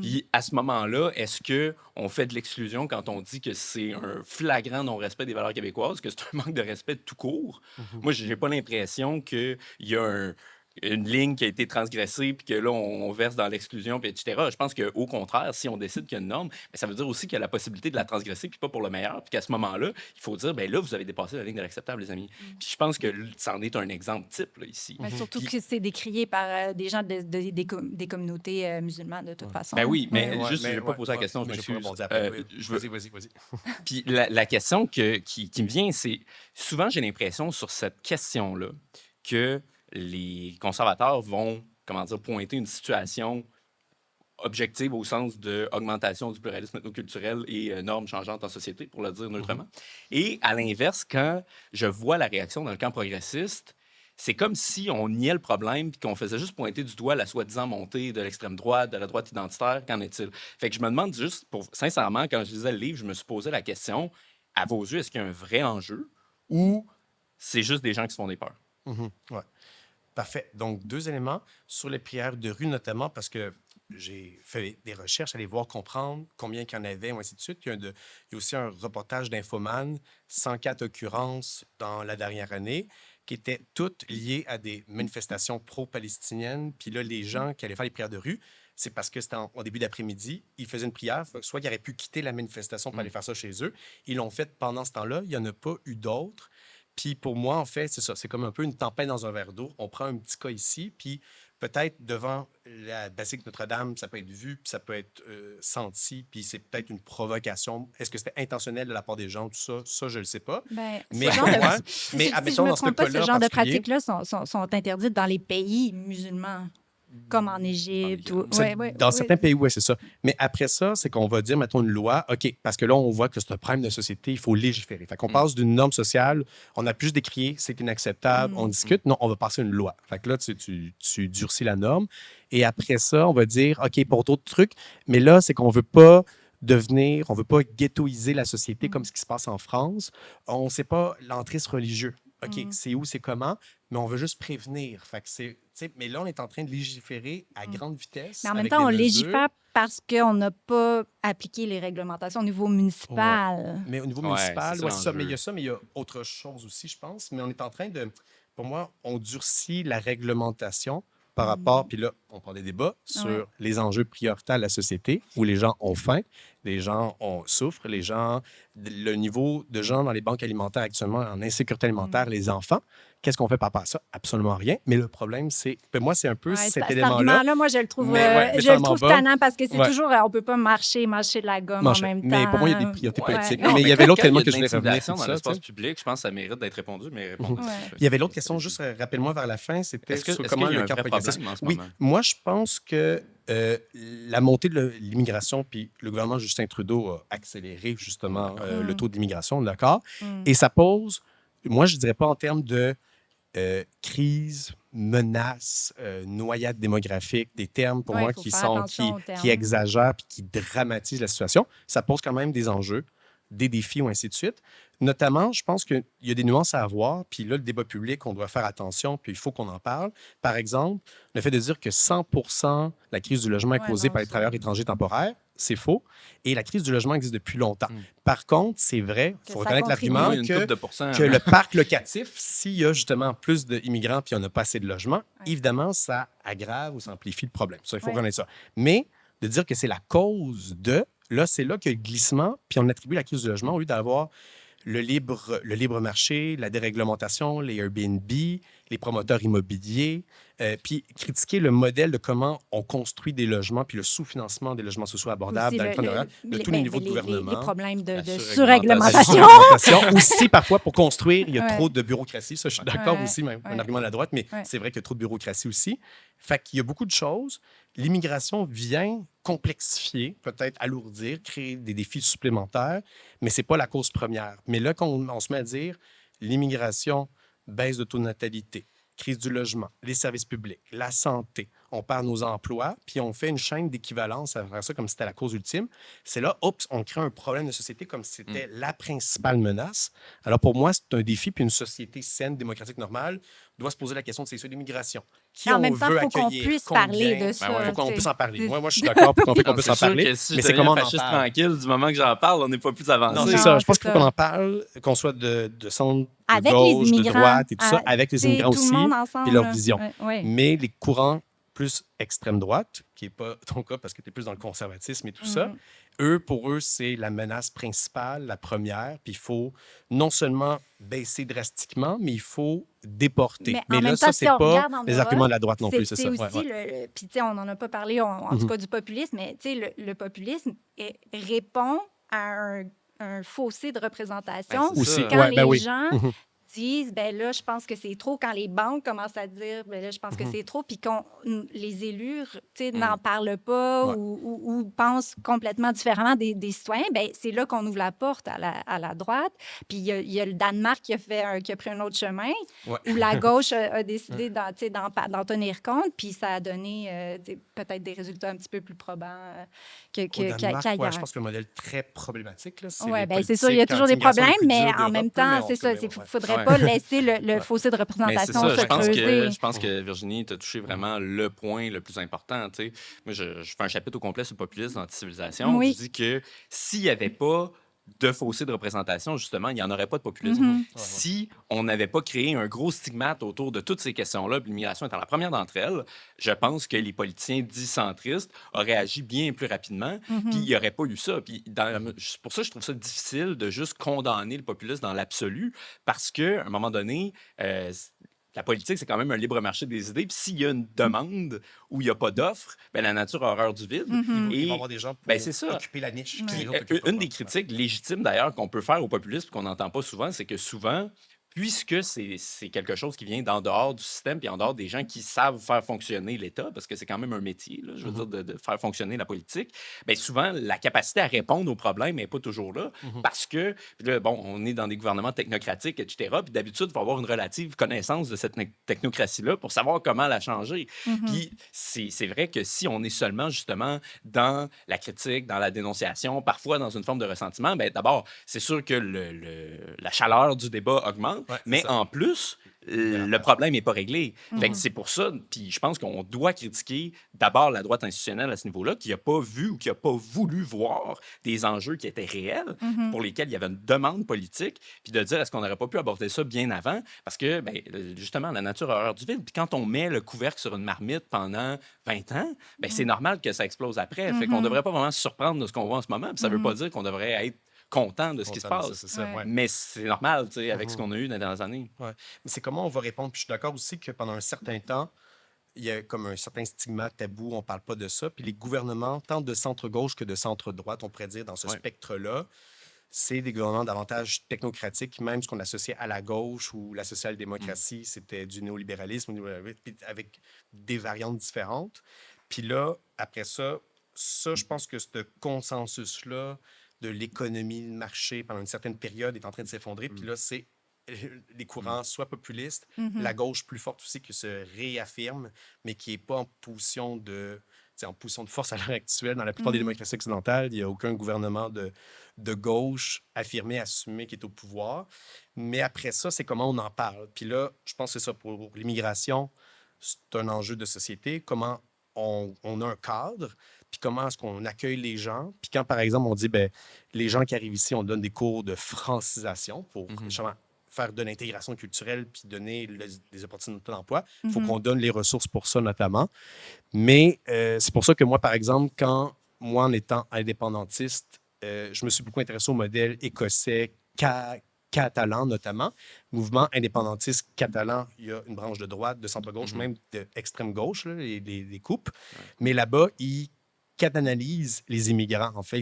Speaker 2: Puis à ce moment-là, est-ce qu'on fait de l'exclusion quand on dit que c'est un flagrant non-respect des valeurs québécoises, que c'est un manque de respect tout court? Moi, j'ai pas l'impression qu'il y a une ligne qui a été transgressée, puis que là, on verse dans l'exclusion, puis etc. Je pense qu'au contraire, si on décide qu'il y a une norme, ben, ça veut dire aussi qu'il y a la possibilité de la transgresser, puis pas pour le meilleur, puis qu'à ce moment-là, il faut dire, ben là, vous avez dépassé la ligne de l'acceptable, les amis. Puis je pense que ça en est un exemple type, là, ici.
Speaker 1: Surtout
Speaker 2: Puis-
Speaker 1: que c'est décrié par des gens des communautés musulmanes, de toute façon.
Speaker 2: Ben oui, mais
Speaker 3: Ouais,
Speaker 2: juste, je
Speaker 3: mais
Speaker 2: n'ai pas
Speaker 3: ouais,
Speaker 2: posé la
Speaker 3: ouais,
Speaker 2: question, je
Speaker 3: mais j'ai pas
Speaker 2: m'excuse.
Speaker 3: rebondi après. Oui.
Speaker 2: Je veux-
Speaker 3: Vas-y.
Speaker 2: Puis la question qui me vient, c'est souvent j'ai l'impression sur cette question-là que les conservateurs vont, comment dire, pointer une situation objective au sens de augmentation du pluralisme ethnoculturel et normes changeantes en société, pour le dire neutrement. Et à l'inverse, quand je vois la réaction dans le camp progressiste, c'est comme si on niait le problème puis qu'on faisait juste pointer du doigt la soi-disant montée de l'extrême droite, de la droite identitaire. Qu'en est-il? Fait que je me demande juste, sincèrement, quand je lisais le livre, je me suis posé la question, à vos yeux, est-ce qu'il y a un vrai enjeu ou c'est juste des gens qui se font des peurs?
Speaker 3: Ouais. Parfait. Donc, 2 éléments sur les prières de rue, notamment parce que j'ai fait des recherches, aller voir, comprendre combien il y en avait, ou ainsi de suite. Il y a aussi un reportage d'Infoman, 104 occurrences dans la dernière année, qui étaient toutes liées à des manifestations pro-palestiniennes. Puis là, les gens qui allaient faire les prières de rue, c'est parce que c'était au début d'après-midi, ils faisaient une prière, soit ils auraient pu quitter la manifestation pour aller faire ça chez eux. Ils l'ont fait pendant ce temps-là. Il n'y en a pas eu d'autres. Puis pour moi, en fait, c'est ça. C'est comme un peu une tempête dans un verre d'eau. On prend un petit cas ici, puis peut-être devant la basilique Notre-Dame, ça peut être vu, puis ça peut être senti, puis c'est peut-être une provocation. Est-ce que c'était intentionnel de la part des gens, tout ça? Ça, je ne le sais pas.
Speaker 1: Ben,
Speaker 3: Mais
Speaker 1: ce genre
Speaker 3: pour
Speaker 1: de-
Speaker 3: moi,
Speaker 1: si,
Speaker 3: mais
Speaker 1: si je
Speaker 3: admettons
Speaker 1: me
Speaker 3: dans ce
Speaker 1: trompe pas,
Speaker 3: cas-là
Speaker 1: ce genre de
Speaker 3: particulier,
Speaker 1: pratiques-là sont interdites dans les pays musulmans, comme en Égypte.
Speaker 3: Dans certains pays, oui, c'est ça. Mais après ça, c'est qu'on va dire, mettons, une loi, OK, parce que là, on voit que c'est un problème de société, il faut légiférer. Fait qu'on passe d'une norme sociale, on a plus décrié, c'est inacceptable, on discute, non, on va passer une loi. Fait que là, tu durcis la norme. Et après ça, on va dire, OK, pour d'autres trucs, mais là, c'est qu'on veut pas on veut pas ghettoiser la société comme ce qui se passe en France. On ne sait pas l'entrisme religieux. OK, c'est où, c'est comment, mais on veut juste prévenir. Fait que mais là, on est en train de légiférer à grande vitesse.
Speaker 1: Mais en même
Speaker 3: avec
Speaker 1: temps, on
Speaker 3: des mesures.
Speaker 1: légifère parce qu'on n'a pas appliqué les réglementations au niveau municipal.
Speaker 3: Mais au niveau
Speaker 2: Ouais,
Speaker 3: municipal,
Speaker 2: c'est
Speaker 3: ouais,
Speaker 2: ça
Speaker 3: c'est ça. Mais il y
Speaker 2: l'enjeu.
Speaker 3: a ça, mais il y a autre chose aussi, je pense. Mais on est en train de, pour moi, on durcit la réglementation par rapport, puis là, on prend des débats sur
Speaker 1: Ouais.
Speaker 3: les enjeux prioritaires de la société, où les gens ont faim, les gens souffrent, le niveau de gens dans les banques alimentaires actuellement en insécurité alimentaire, les enfants. Qu'est-ce qu'on fait par rapport à ça? Absolument rien. Mais le problème, c'est, ben moi, c'est un peu
Speaker 1: Ouais,
Speaker 3: cet
Speaker 1: cet
Speaker 3: élément-là.
Speaker 1: argument-là, moi, je le trouve,
Speaker 3: Mais
Speaker 1: je
Speaker 3: ça
Speaker 1: le
Speaker 3: m'en
Speaker 1: trouve
Speaker 3: bat.
Speaker 1: tannant parce que c'est
Speaker 3: Ouais.
Speaker 1: toujours, on peut pas marcher de la gomme en même temps.
Speaker 3: Mais pour moi, il y a des priorités
Speaker 1: Ouais.
Speaker 3: politiques.
Speaker 2: Non,
Speaker 3: mais il y
Speaker 2: mais
Speaker 3: avait l'autre
Speaker 2: quand
Speaker 3: élément
Speaker 2: il y
Speaker 3: que
Speaker 2: a
Speaker 3: je
Speaker 2: de
Speaker 3: voulais revenir.
Speaker 2: l'intimidation
Speaker 3: tout
Speaker 2: dans
Speaker 3: ça,
Speaker 2: l'espace
Speaker 3: tu sais.
Speaker 2: public, je pense que ça mérite d'être répondu, mais répondre.
Speaker 1: Ouais.
Speaker 3: Il y avait l'autre question, juste rappelle-moi vers la fin, c'était
Speaker 2: Est-ce
Speaker 3: sur
Speaker 2: qu'il
Speaker 3: comment
Speaker 2: y a
Speaker 3: le
Speaker 2: un
Speaker 3: camp
Speaker 2: vrai
Speaker 3: progressiste.
Speaker 2: problème en ce
Speaker 3: Oui,
Speaker 2: moment?
Speaker 3: moi, je pense que la montée de l'immigration, puis le gouvernement Justin Trudeau a accéléré justement le taux d'immigration, d'accord? Et ça pose, moi, je dirais pas en termes de crise, menace, noyade démographique, des termes pour
Speaker 1: Ouais,
Speaker 3: moi
Speaker 1: faut faire attention aux
Speaker 3: qui
Speaker 1: termes.
Speaker 3: exagèrent puis qui dramatisent la situation. Ça pose quand même des enjeux, des défis ou ainsi de suite. Notamment, je pense qu'il y a des nuances à avoir, puis là, le débat public, on doit faire attention, puis il faut qu'on en parle. Par exemple, le fait de dire que 100% de la crise du logement est
Speaker 1: Ouais,
Speaker 3: causée
Speaker 1: non,
Speaker 3: par les
Speaker 1: ça-
Speaker 3: travailleurs étrangers temporaires, c'est faux. Et la crise du logement existe depuis longtemps. Par contre, c'est vrai, il
Speaker 1: Que
Speaker 3: faut
Speaker 1: ça
Speaker 3: reconnaître
Speaker 1: contribue.
Speaker 3: l'argument
Speaker 2: Oui, une couple de pourcents.
Speaker 3: que le parc locatif, s'il y a justement plus d'immigrants puis on n'a pas assez de logements, évidemment, ça aggrave ou ça amplifie le problème. Ça, il faut
Speaker 1: Ouais.
Speaker 3: reconnaître ça. Mais de dire que c'est la cause de, là, c'est là qu'il y a le glissement, puis on attribue la crise du logement au lieu d'avoir le libre marché, la déréglementation, les Airbnb, les promoteurs immobiliers, puis critiquer le modèle de comment on construit des logements, puis le sous-financement des logements sociaux abordables
Speaker 1: Aussi,
Speaker 3: dans les plans de relance, de tous les niveaux de
Speaker 1: les
Speaker 3: gouvernement.
Speaker 1: problèmes de
Speaker 2: La
Speaker 1: surréglementation.
Speaker 3: Surréglementation. Aussi, parfois, pour construire, il y a
Speaker 1: Ouais.
Speaker 3: trop de bureaucratie. Ça, je suis d'accord
Speaker 1: Ouais.
Speaker 3: aussi, même un
Speaker 1: Ouais.
Speaker 3: argument de la droite, mais
Speaker 1: Ouais.
Speaker 3: c'est vrai qu'il y a trop de bureaucratie aussi. Fait qu'il y a beaucoup de choses. L'immigration vient complexifier, peut-être alourdir, créer des défis supplémentaires, mais ce n'est pas la cause première. Mais là, quand on se met à dire l'immigration, baisse de taux de natalité, crise du logement, les services publics, la santé, on perd nos emplois, puis on fait une chaîne d'équivalence à faire ça comme si c'était la cause ultime. C'est là, oups, on crée un problème de société comme si c'était la principale menace. Alors pour moi, c'est un défi, puis une société saine, démocratique, normale doit se poser la question de c'est ça l'immigration. Qui
Speaker 1: En
Speaker 3: on
Speaker 1: même temps,
Speaker 3: veut
Speaker 1: il faut qu'on
Speaker 3: accueillir,
Speaker 1: puisse parler
Speaker 3: combien?
Speaker 1: de ça.
Speaker 3: Il faut qu'on
Speaker 1: tu
Speaker 3: puisse
Speaker 1: sais.
Speaker 3: en parler.
Speaker 1: C'est-
Speaker 3: Moi, je suis d'accord pour qu'on
Speaker 2: Non,
Speaker 3: puisse
Speaker 2: c'est
Speaker 3: en
Speaker 2: sûr
Speaker 3: parler,
Speaker 2: que si
Speaker 3: mais
Speaker 2: je
Speaker 3: c'est
Speaker 2: deviens
Speaker 3: comment on en
Speaker 2: fasciste
Speaker 3: parle.
Speaker 2: tranquille, du moment que j'en parle, on n'est pas plus avancé.
Speaker 3: Non, c'est
Speaker 1: Non,
Speaker 3: ça. Je pense
Speaker 1: c'est
Speaker 3: qu'il faut qu'on
Speaker 1: ça.
Speaker 3: en parle, qu'on soit de centre, de
Speaker 1: Avec les
Speaker 3: gauche, de
Speaker 1: immigrants,
Speaker 3: droite et tout ça, avec les
Speaker 1: tu sais,
Speaker 3: immigrants
Speaker 1: tout le
Speaker 3: aussi,
Speaker 1: monde
Speaker 3: puis
Speaker 1: ensemble.
Speaker 3: leur
Speaker 1: là.
Speaker 3: vision.
Speaker 1: Ouais.
Speaker 3: Mais les courants plus extrême droite, qui n'est pas ton cas parce que tu es plus dans le conservatisme et tout ça, pour eux, c'est la menace principale, la première. Puis il faut non seulement baisser drastiquement, mais il faut déporter.
Speaker 1: Mais en
Speaker 3: là,
Speaker 1: même
Speaker 3: ça,
Speaker 1: temps,
Speaker 3: c'est
Speaker 1: si on
Speaker 3: pas
Speaker 1: regarde en
Speaker 3: les
Speaker 1: Europe,
Speaker 3: arguments de la droite non plus, c'est ça.
Speaker 1: aussi
Speaker 3: Ouais.
Speaker 1: puis tu sais, on n'en a pas parlé, en tout cas du populisme, mais tu sais, le populisme répond à un fossé de représentation.
Speaker 2: Ben, c'est
Speaker 3: Aussi,
Speaker 2: ça.
Speaker 1: Quand les
Speaker 3: oui.
Speaker 1: gens
Speaker 3: Mhm.
Speaker 1: disent, ben là, je pense que c'est trop. Quand les banques commencent à dire, ben là, je pense que c'est trop, puis les élus, tu sais, n'en parlent pas
Speaker 3: Ouais.
Speaker 1: ou pensent complètement différemment des citoyens, ben c'est là qu'on ouvre la porte à la droite. Puis il y a le Danemark qui a pris un autre chemin,
Speaker 3: Ouais.
Speaker 1: où la gauche a décidé d'en tenir compte, puis ça a donné peut-être des résultats un petit peu plus probants
Speaker 3: Au Danemark,
Speaker 1: qu'ailleurs.
Speaker 3: je pense que le modèle très problématique, là, c'est
Speaker 1: Oui,
Speaker 3: les
Speaker 1: bien, c'est sûr, il y a
Speaker 3: politiques
Speaker 1: toujours des
Speaker 3: anti-immigration les
Speaker 1: problèmes,
Speaker 3: plus
Speaker 1: mais
Speaker 3: dures
Speaker 1: en même
Speaker 3: d'Europe, là,
Speaker 1: temps, c'est ça. Il ne faudrait
Speaker 2: Ouais.
Speaker 1: pas laisser le
Speaker 3: Ouais.
Speaker 1: fossé de
Speaker 2: Mais c'est
Speaker 1: représentation
Speaker 2: ça,
Speaker 1: se
Speaker 2: je pense
Speaker 1: creuser.
Speaker 2: que Virginie, tu as touché vraiment le point le plus important. Tu sais. Moi, je fais un chapitre au complet sur le populisme anti-civilisation.
Speaker 1: Oui.
Speaker 2: Je dis que s'il n'y avait pas de fossé de représentation, justement, il n'y en aurait pas de populisme.
Speaker 1: Mhm.
Speaker 2: Si on n'avait pas créé un gros stigmate autour de toutes ces questions-là, puis l'immigration étant la première d'entre elles, je pense que les politiciens dits centristes auraient agi bien plus rapidement, puis il n'y aurait pas eu ça. Puis pour ça, je trouve ça difficile de juste condamner le populisme dans l'absolu, parce qu'à un moment donné, la politique, c'est quand même un libre marché des idées. Puis s'il y a une demande où il n'y a pas d'offre, ben, la nature a horreur du vide.
Speaker 3: Il
Speaker 2: Et
Speaker 3: va y avoir des gens pour
Speaker 2: ben, c'est ça.
Speaker 3: occuper la niche. que
Speaker 1: Ouais.
Speaker 3: les autres occupent pas.
Speaker 2: Une des critiques légitimes, d'ailleurs, qu'on peut faire au populisme qu'on n'entend pas souvent, c'est que souvent, puisque c'est quelque chose qui vient d'en dehors du système puis en dehors des gens qui savent faire fonctionner l'État, parce que c'est quand même un métier, là, je veux dire, de faire fonctionner la politique, bien souvent, la capacité à répondre aux problèmes n'est pas toujours là, parce que, puis là, bon, on est dans des gouvernements technocratiques, etc., puis d'habitude, il faut avoir une relative connaissance de cette technocratie-là pour savoir comment la changer. Puis c'est vrai que si on est seulement, justement, dans la critique, dans la dénonciation, parfois dans une forme de ressentiment, bien d'abord, c'est sûr que la chaleur du débat augmente,
Speaker 3: Ouais, c'est
Speaker 2: mais
Speaker 3: ça.
Speaker 2: en plus, le problème n'est pas réglé. Fait que c'est pour ça, puis je pense qu'on doit critiquer d'abord la droite institutionnelle à ce niveau-là, qui n'a pas vu ou qui n'a pas voulu voir des enjeux qui étaient réels, pour lesquels il y avait une demande politique, puis de dire est-ce qu'on n'aurait pas pu aborder ça bien avant, parce que, ben, justement, la nature a horreur du vide. Puis quand on met le couvercle sur une marmite pendant 20 ans, ben, c'est normal que ça explose après. Fait qu'on ne devrait pas vraiment se surprendre de ce qu'on voit en ce moment, puis ça ne veut pas dire qu'on devrait être content de ce qui se passe.
Speaker 3: C'est ça,
Speaker 1: Ouais.
Speaker 3: ouais.
Speaker 2: Mais c'est normal, tu sais, avec ce qu'on a eu dans les dernières années.
Speaker 3: Ouais. Mais c'est comment on va répondre. Puis je suis d'accord aussi que pendant un certain temps, il y a comme un certain stigma tabou, on ne parle pas de ça. Puis les gouvernements, tant de centre-gauche que de centre-droite, on pourrait dire dans ce
Speaker 2: Ouais.
Speaker 3: spectre-là, c'est des gouvernements davantage technocratiques, même ce qu'on associait à la gauche ou la social-démocratie, c'était du néolibéralisme, puis avec des variantes différentes. Puis là, après ça, je pense que ce consensus-là de l'économie de marché pendant une certaine période est en train de s'effondrer. Puis là, c'est les courants soit populistes, la gauche plus forte aussi qui se réaffirme, mais qui n'est pas en position de force à l'heure actuelle. Dans la plupart des démocraties occidentales, il n'y a aucun gouvernement de gauche affirmé, assumé qui est au pouvoir. Mais après ça, c'est comment on en parle. Puis là, je pense que c'est ça pour l'immigration, c'est un enjeu de société. Comment on a un cadre, puis comment est-ce qu'on accueille les gens. Puis quand, par exemple, on dit, ben les gens qui arrivent ici, on donne des cours de francisation pour justement faire de l'intégration culturelle puis donner des opportunités d'emploi. Il faut qu'on donne les ressources pour ça, notamment. Mais c'est pour ça que moi, par exemple, moi, en étant indépendantiste, je me suis beaucoup intéressé au modèle écossais, catalan notamment. Mouvement indépendantiste catalan, il y a une branche de droite, de centre-gauche, même d'extrême gauche, là, les coupes. Ouais. Mais là-bas, ils catalysent les immigrants. En fait,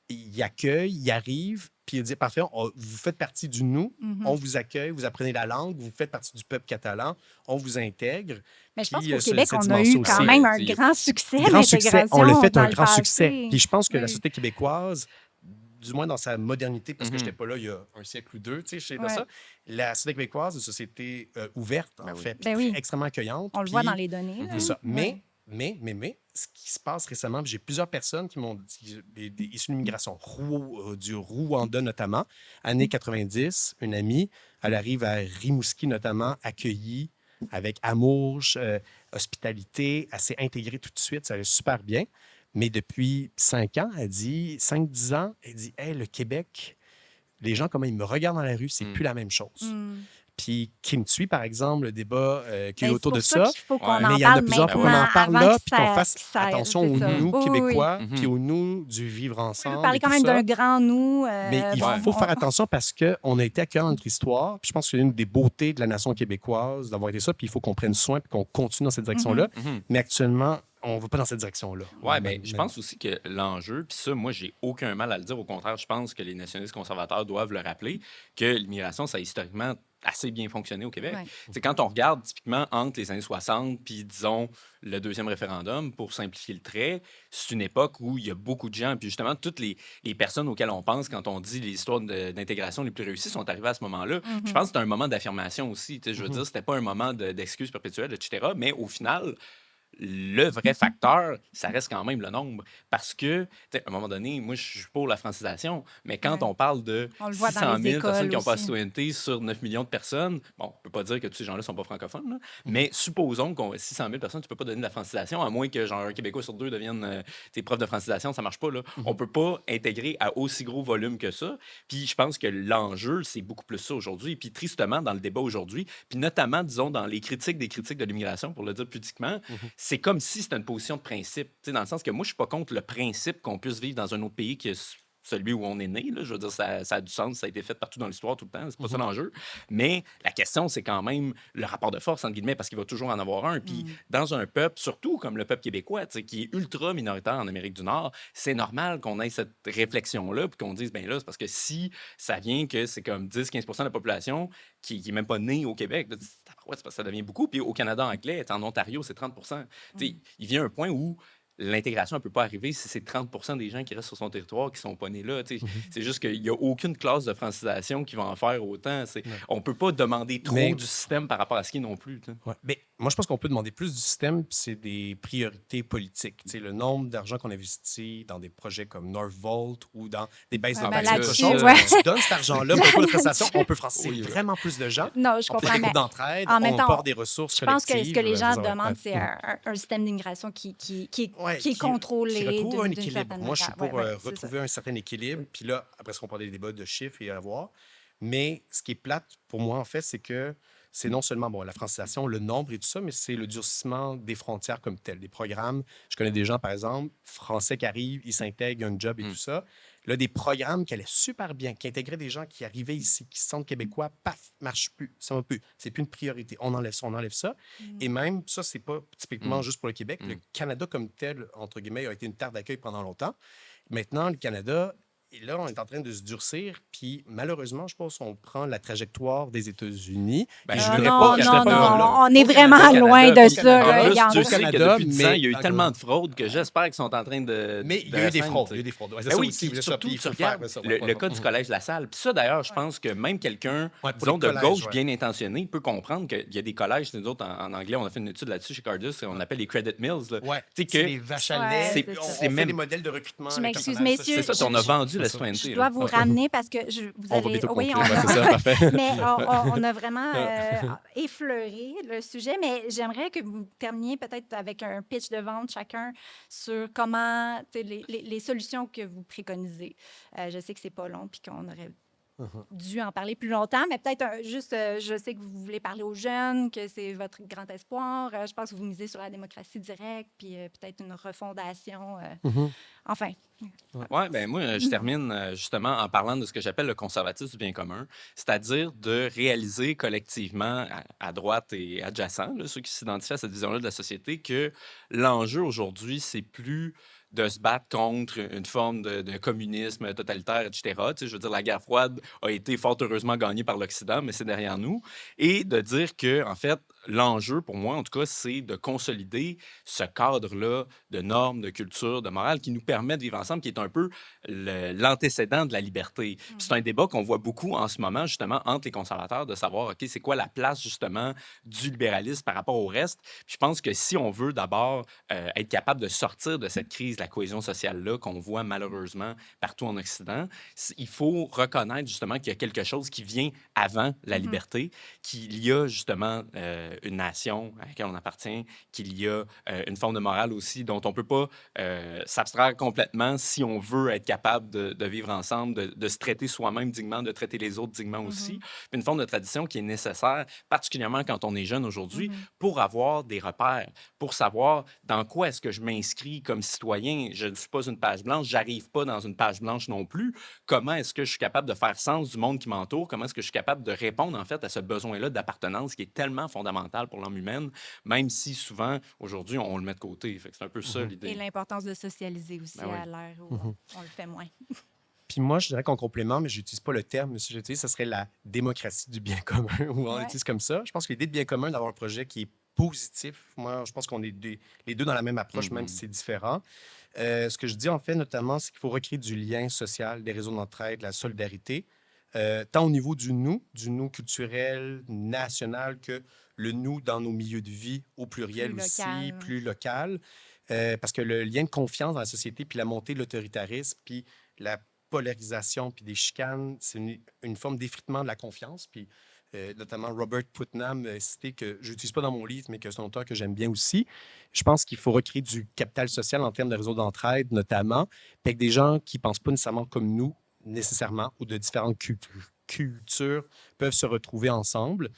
Speaker 3: ils accueillent, ils arrivent, puis ils disent, parfait, vous faites partie du nous, on vous accueille, vous apprenez la langue, vous faites partie du peuple catalan, on vous intègre,
Speaker 1: Mais je pense
Speaker 3: Puis,
Speaker 1: qu'au
Speaker 3: ce
Speaker 1: Québec,
Speaker 3: cette
Speaker 1: on a eu
Speaker 3: dimension
Speaker 1: quand
Speaker 3: aussi.
Speaker 1: même un
Speaker 2: Tu sais,
Speaker 1: grand succès
Speaker 3: Grand succès. On l'a
Speaker 1: d'intégration
Speaker 3: fait
Speaker 1: dans
Speaker 3: un
Speaker 1: le
Speaker 3: grand succès.
Speaker 1: passé.
Speaker 3: Puis je pense que la
Speaker 1: Oui.
Speaker 3: société québécoise, du moins dans sa modernité, parce que je
Speaker 2: Mhm.
Speaker 3: n'étais pas là il y a un siècle ou deux, tu sais, je sais pas
Speaker 1: Ouais.
Speaker 3: ça, la société québécoise, c'est une société ouverte,
Speaker 2: Ben
Speaker 3: en
Speaker 2: oui.
Speaker 3: fait, puis
Speaker 1: Ben oui.
Speaker 3: extrêmement accueillante.
Speaker 1: On le voit
Speaker 3: Puis
Speaker 1: dans les données.
Speaker 2: Mhm.
Speaker 1: là.
Speaker 3: c'est ça.
Speaker 1: Ouais.
Speaker 3: Mais, ce qui se passe récemment, puis j'ai plusieurs personnes qui m'ont dit, issues de l'immigration, du Rwanda notamment, années 90, une amie, elle arrive à Rimouski notamment, accueillie avec amour, hospitalité, elle s'est intégrée tout de suite, ça allait super bien. Mais depuis 5 ans, elle dit, 5-10 ans, elle dit, hey, le Québec, les gens, comment ils me regardent dans la rue, c'est
Speaker 2: Mm.
Speaker 3: plus la même chose.
Speaker 1: Mm.
Speaker 3: Puis qui me suit, par exemple, le débat qu'il y
Speaker 1: Ben,
Speaker 3: a
Speaker 1: c'est
Speaker 3: autour de
Speaker 1: pour ça
Speaker 3: ça,
Speaker 1: qu'il faut qu'on
Speaker 2: Ouais.
Speaker 3: mais
Speaker 1: en
Speaker 3: il y en a
Speaker 1: parle
Speaker 3: plusieurs fois qu'on
Speaker 1: maintenant,
Speaker 3: en parle
Speaker 1: avant
Speaker 3: là,
Speaker 1: que
Speaker 3: puis qu'on fasse
Speaker 1: que ça-
Speaker 3: attention
Speaker 1: c'est
Speaker 3: aux
Speaker 1: ça.
Speaker 3: nous
Speaker 1: Oui, oui, oui.
Speaker 3: québécois,
Speaker 2: Mhm.
Speaker 3: puis aux nous du vivre
Speaker 1: On peut
Speaker 3: ensemble.
Speaker 1: parler
Speaker 3: et
Speaker 1: quand
Speaker 3: tout
Speaker 1: même
Speaker 3: ça.
Speaker 1: d'un grand nous.
Speaker 3: Mais il
Speaker 1: bon,
Speaker 3: faut faire attention parce qu'on a été accueillis dans notre histoire. Puis je pense que c'est une des beautés de la nation québécoise d'avoir été ça. Puis il faut qu'on prenne soin puis qu'on continue dans cette direction-là.
Speaker 2: Mhm.
Speaker 3: Mais actuellement, on ne va pas dans cette direction-là.
Speaker 2: Ouais, ben, je pense aussi que l'enjeu, puis ça, moi, j'ai aucun mal à le dire. Au contraire, je pense que les nationalistes conservateurs doivent le rappeler, que l'immigration, ça a historiquement assez bien fonctionné au Québec.
Speaker 1: Ouais.
Speaker 2: Tu sais, quand on regarde typiquement entre les années 60 puis, disons, le deuxième référendum, pour simplifier le trait, c'est une époque où il y a beaucoup de gens, puis justement, toutes les personnes auxquelles on pense quand on dit les histoires d'intégration les plus réussies sont arrivées à ce moment-là. Je pense que c'était un moment d'affirmation aussi. Tu sais, je veux dire, c'était pas un moment d'excuses perpétuelles, etc. Mais au final, le vrai facteur, ça reste quand même le nombre. Parce que, tu sais, à un moment donné, moi, je suis pour la francisation, mais quand
Speaker 1: Ouais.
Speaker 2: on parle de
Speaker 1: On le voit dans
Speaker 2: 600
Speaker 1: les
Speaker 2: 000 personnes
Speaker 1: écoles
Speaker 2: qui n'ont pas la
Speaker 1: aussi.
Speaker 2: citoyenneté sur 9 millions de personnes, bon, on ne peut pas dire que tous ces gens-là ne sont pas francophones, là, mais supposons qu'on 600 000 personnes, tu ne peux pas donner de la francisation, à moins que genre un Québécois sur deux devienne prof de francisation, ça ne marche pas. Là. On ne peut pas intégrer à aussi gros volume que ça. Puis je pense que l'enjeu, c'est beaucoup plus ça aujourd'hui. Puis tristement, dans le débat aujourd'hui, puis notamment, disons, dans les critiques des critiques de l'immigration, pour le dire pudiquement, c'est comme si c'était une position de principe. Tu sais, dans le sens que moi, je suis pas contre le principe qu'on puisse vivre dans un autre pays que celui où on est né. Là. Je veux dire, ça a du sens, ça a été fait partout dans l'histoire tout le temps, c'est pas ça l'enjeu. Mais la question, c'est quand même le rapport de force, entre guillemets, parce qu'il va toujours en avoir un. Puis dans un peuple, surtout comme le peuple québécois, tu sais, qui est ultra minoritaire en Amérique du Nord, c'est normal qu'on ait cette réflexion-là, puis qu'on dise, ben là, c'est parce que si ça vient que c'est comme 10-15% de la population qui est même pas née au Québec, là, c'est parce que ça devient beaucoup. Puis au Canada anglais, en Ontario, c'est 30%. Tu sais, il vient un point où l'intégration ne peut pas arriver si c'est 30% des gens qui restent sur son territoire qui ne sont pas nés là. Tu sais. C'est juste qu'il n'y a aucune classe de francisation qui va en faire autant. On ne peut pas demander trop
Speaker 3: Mais-
Speaker 2: du système par rapport à ce qui est non plus. Tu sais.
Speaker 3: Ouais. Mais moi, je pense qu'on peut demander plus du système, puis c'est des priorités politiques. Tu sais, le nombre d'argent qu'on investit dans des projets comme Northvolt ou dans des baisses
Speaker 1: Ouais,
Speaker 3: d'impôts,
Speaker 1: ben
Speaker 3: c'est autre
Speaker 1: là-dessus,
Speaker 3: chose.
Speaker 1: ouais.
Speaker 3: Tu donnes cet argent-là pour la prestation, on peut franciser
Speaker 2: Oui, oui.
Speaker 3: vraiment plus de gens.
Speaker 1: Non, je
Speaker 3: On peut
Speaker 1: comprends.
Speaker 3: faire des
Speaker 1: Mais
Speaker 3: groupes d'entraide,
Speaker 1: en même
Speaker 3: on
Speaker 1: temps,
Speaker 3: porte des ressources
Speaker 1: je pense que ce que les
Speaker 3: collectives,
Speaker 1: gens
Speaker 3: ouais.
Speaker 1: demandent, c'est un système d'immigration qui
Speaker 3: Ouais,
Speaker 1: est contrôlé.
Speaker 3: qui retrouve un
Speaker 1: d'une
Speaker 3: équilibre.
Speaker 1: certaine
Speaker 3: Moi, je suis
Speaker 1: manière.
Speaker 3: pour
Speaker 1: Ouais, c'est ça.
Speaker 3: retrouver un certain équilibre. Puis là, après ce qu'on parle des débats de chiffres et à voir. Mais ce qui est plate pour moi, en fait, c'est que c'est non seulement bon, la francisation, le nombre et tout ça, mais c'est le durcissement des frontières comme tel. Des programmes, je connais des gens, par exemple, français qui arrivent, ils s'intègrent, un job et tout ça. Là, des programmes qui allaient super bien, qui intégraient des gens qui arrivaient ici, qui se sentent québécois, paf, marche plus, ça va plus. C'est plus une priorité. On enlève ça. Et même, ça, c'est pas typiquement juste pour le Québec. Le Canada comme tel, entre guillemets, a été une terre d'accueil pendant longtemps. Maintenant, le Canada, et là, on est en train de se durcir, puis malheureusement, je pense qu'on prend la trajectoire des États-Unis.
Speaker 2: Ben,
Speaker 3: Et
Speaker 2: je
Speaker 3: je
Speaker 2: voudrais
Speaker 3: voudrais
Speaker 1: non,
Speaker 3: pas-
Speaker 2: pas
Speaker 3: je
Speaker 1: non,
Speaker 3: voudrais pas
Speaker 1: non,
Speaker 3: là.
Speaker 1: on est
Speaker 3: Au
Speaker 1: vraiment
Speaker 3: Canada,
Speaker 1: loin de
Speaker 3: au
Speaker 1: ça.
Speaker 3: Canada.
Speaker 1: là.
Speaker 2: En plus,
Speaker 1: Regarde.
Speaker 2: Dieu
Speaker 3: Au
Speaker 2: sait qu'il y a
Speaker 3: Canada,
Speaker 2: depuis 10 ans, il y a eu
Speaker 3: mais-
Speaker 2: tellement de fraudes que j'espère qu'ils sont en train de.
Speaker 3: Mais il y a eu des fraudes. Il y a eu des fraudes. Ouais, c'est
Speaker 2: Ben
Speaker 3: ça
Speaker 2: oui,
Speaker 3: aussi,
Speaker 2: puis
Speaker 3: c'est ça.
Speaker 2: surtout,
Speaker 3: Puis il
Speaker 2: tu
Speaker 3: faut faire
Speaker 2: regardes
Speaker 3: ça.
Speaker 2: le cas du Collège La Salle. Puis ça, d'ailleurs, je pense que même quelqu'un,
Speaker 3: Ouais, pour
Speaker 2: disons,
Speaker 3: les
Speaker 2: de
Speaker 3: collèges,
Speaker 2: gauche
Speaker 3: ouais.
Speaker 2: bien intentionné peut comprendre qu'il y a des collèges, nous autres, en anglais, on a fait une étude là-dessus chez Cardus, on appelle les credit mills. Là.
Speaker 3: Ouais,
Speaker 2: Tu sais
Speaker 3: c'est
Speaker 2: que
Speaker 3: les vaches à
Speaker 1: Ouais,
Speaker 3: lait.
Speaker 1: c'est
Speaker 3: On
Speaker 1: ça.
Speaker 3: fait
Speaker 2: même-
Speaker 3: des modèles de recrutement.
Speaker 1: Je
Speaker 3: avec
Speaker 1: m'excuse,
Speaker 3: personnel,
Speaker 1: messieurs,
Speaker 2: c'est ça, on a vendu la
Speaker 3: c'est ça.
Speaker 2: citoyenneté.
Speaker 1: Je
Speaker 2: là.
Speaker 1: dois vous ramener parce que vous
Speaker 3: On va
Speaker 1: allez.
Speaker 3: bientôt
Speaker 1: Oui,
Speaker 3: conclure.
Speaker 1: on
Speaker 3: Ouais, c'est ça, parfait.
Speaker 1: mais on a vraiment effleuré le sujet, mais j'aimerais que vous terminiez peut-être avec un pitch de vente chacun sur comment, tu sais, les solutions que vous préconisez. Je sais que c'est pas long puis qu'on aurait dû en parler plus longtemps, mais peut-être juste, je sais que vous voulez parler aux jeunes, que c'est votre grand espoir. Je pense que vous misez sur la démocratie directe, puis peut-être une refondation. Enfin,
Speaker 2: Oui, ben moi, je termine justement en parlant de ce que j'appelle le conservatisme du bien commun, c'est-à-dire de réaliser collectivement, à droite et adjacents, là, ceux qui s'identifient à cette vision-là de la société, que l'enjeu aujourd'hui, c'est plus de se battre contre une forme de communisme totalitaire, etc. Tu sais, je veux dire, la guerre froide a été fort heureusement gagnée par l'Occident, mais c'est derrière nous. Et de dire que, en fait, l'enjeu, pour moi, en tout cas, c'est de consolider ce cadre-là de normes, de culture, de morale qui nous permet de vivre ensemble, qui est un peu l'antécédent de la liberté. Puis c'est un débat qu'on voit beaucoup en ce moment, justement, entre les conservateurs, de savoir, OK, c'est quoi la place, justement, du libéralisme par rapport au reste. Puis je pense que si on veut d'abord être capable de sortir de cette crise de la cohésion sociale-là qu'on voit malheureusement partout en Occident, il faut reconnaître justement qu'il y a quelque chose qui vient avant la liberté, qu'il y a justement une nation à laquelle on appartient, qu'il y a une forme de morale aussi dont on ne peut pas s'abstraire complètement si on veut être capable de vivre ensemble, de se traiter soi-même dignement, de traiter les autres dignement aussi. Puis une forme de tradition qui est nécessaire, particulièrement quand on est jeune aujourd'hui, pour avoir des repères, pour savoir dans quoi est-ce que je m'inscris comme citoyen. Je ne suis pas une page blanche, j'arrive pas dans une page blanche non plus. Comment est-ce que je suis capable de faire sens du monde qui m'entoure? Comment est-ce que je suis capable de répondre en fait à ce besoin-là d'appartenance qui est tellement fondamental pour l'homme humaine, même si souvent, aujourd'hui, on le met de côté. Fait que c'est un peu ça l'idée.
Speaker 1: Et l'importance de socialiser aussi
Speaker 2: Ben oui.
Speaker 1: à l'ère où on le fait moins.
Speaker 3: Puis moi, je dirais qu'en complément, mais je n'utilise pas le terme, mais si j'utilise, ce serait la démocratie du bien commun, ou on
Speaker 1: Ouais.
Speaker 3: l'utilise comme ça. Je pense que l'idée de bien commun, d'avoir un projet qui est positif, moi, je pense qu'on est les deux dans la même approche, même si c'est différent. Ce que je dis, en fait, notamment, c'est qu'il faut recréer du lien social, des réseaux d'entraide, de la solidarité, tant au niveau du nous culturel, national, que le nous dans nos milieux de vie, au pluriel
Speaker 1: Plus
Speaker 3: aussi,
Speaker 1: local.
Speaker 3: plus local. Parce que le lien de confiance dans la société, puis la montée de l'autoritarisme, puis la polarisation, puis des chicanes, c'est une forme d'effritement de la confiance. Puis notamment Robert Putnam cité que je n'utilise pas dans mon livre, mais que c'est un auteur que j'aime bien aussi. Je pense qu'il faut recréer du capital social en termes de réseaux d'entraide, notamment, puis avec des gens qui ne pensent pas nécessairement comme nous, nécessairement, ou de différentes cultures peuvent se retrouver ensemble.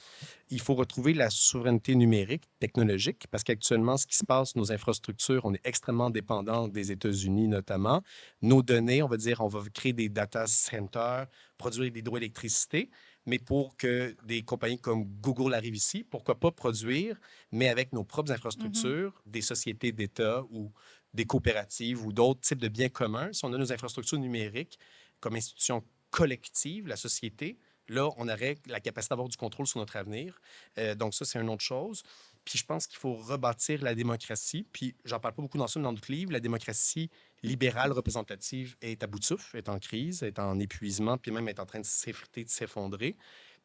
Speaker 3: Il faut retrouver la souveraineté numérique, technologique, parce qu'actuellement, ce qui se passe, nos infrastructures, on est extrêmement dépendant des États-Unis notamment. Nos données, on va dire, on va créer des data centers, produire de l'hydroélectricité, mais pour que des compagnies comme Google arrivent ici, pourquoi pas produire, mais avec nos propres infrastructures, des sociétés d'État ou des coopératives ou d'autres types de biens communs. Si on a nos infrastructures numériques comme institution collective, la société, là, on aurait la capacité d'avoir du contrôle sur notre avenir. Donc ça, c'est une autre chose. Puis je pense qu'il faut rebâtir la démocratie. Puis j'en parle pas beaucoup dans notre livre. La démocratie libérale représentative est à bout de souffle, est en crise, est en épuisement, puis même est en train de s'effriter, de s'effondrer.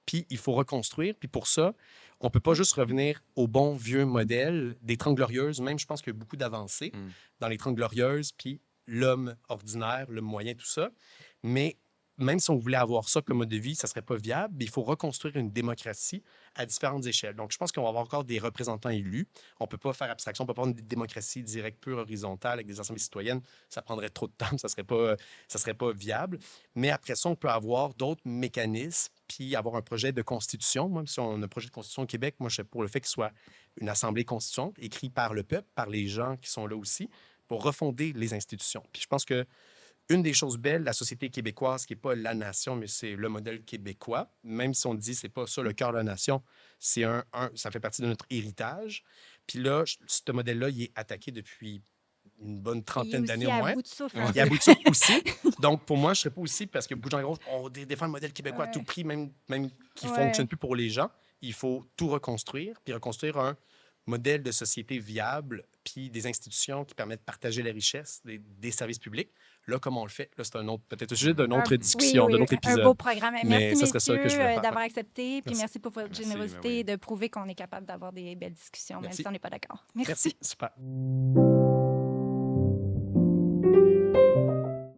Speaker 3: Puis il faut reconstruire. Puis pour ça, on ne peut pas juste revenir au bon vieux modèle des Trente Glorieuses. Même, je pense qu'il y a beaucoup d'avancées dans les Trente Glorieuses, puis l'homme ordinaire, l'homme moyen, tout ça. Mais même si on voulait avoir ça comme mode de vie, ça ne serait pas viable. Il faut reconstruire une démocratie à différentes échelles. Donc, je pense qu'on va avoir encore des représentants élus. On ne peut pas faire abstraction. On ne peut pas avoir une démocratie directe, pure, horizontale, avec des assemblées citoyennes. Ça prendrait trop de temps. Ça ne serait pas viable. Mais après ça, on peut avoir d'autres mécanismes, puis avoir un projet de constitution. Même si on a un projet de constitution au Québec, moi, je suis pour le fait qu'il soit une assemblée constituante, écrite par le peuple, par les gens qui sont là aussi, pour refonder les institutions. Puis je pense que une des choses belles, la société québécoise, qui n'est pas la nation, mais c'est le modèle québécois, même si on dit que ce n'est pas ça le cœur de la nation, c'est ça fait partie de notre héritage. Puis là, ce modèle-là, il est attaqué depuis une bonne trentaine d'années au moins.
Speaker 1: Il est à bout de souffle.
Speaker 3: Il est à bout de souffle aussi. Donc, pour moi, je ne serais pas aussi, parce que beaucoup de gens on défend le modèle québécois à tout prix, même qui ne fonctionne plus pour les gens. Il faut tout reconstruire, puis reconstruire un modèle de société viable, puis des institutions qui permettent de partager la richesse, des services publics. Là, comment on le fait? Là, c'est peut-être le sujet d'une autre discussion, d'un autre épisode.
Speaker 1: Un beau programme.
Speaker 3: Mais
Speaker 1: Merci,
Speaker 3: ça serait ça que je voulais
Speaker 1: messieurs,
Speaker 3: faire.
Speaker 1: d'avoir accepté. Puis
Speaker 3: Merci.
Speaker 1: merci pour votre
Speaker 2: Merci,
Speaker 1: générosité
Speaker 2: ben oui.
Speaker 1: de prouver qu'on est capable d'avoir des belles discussions, même
Speaker 3: Merci.
Speaker 1: si on n'est pas d'accord. Merci.
Speaker 3: Merci. Super.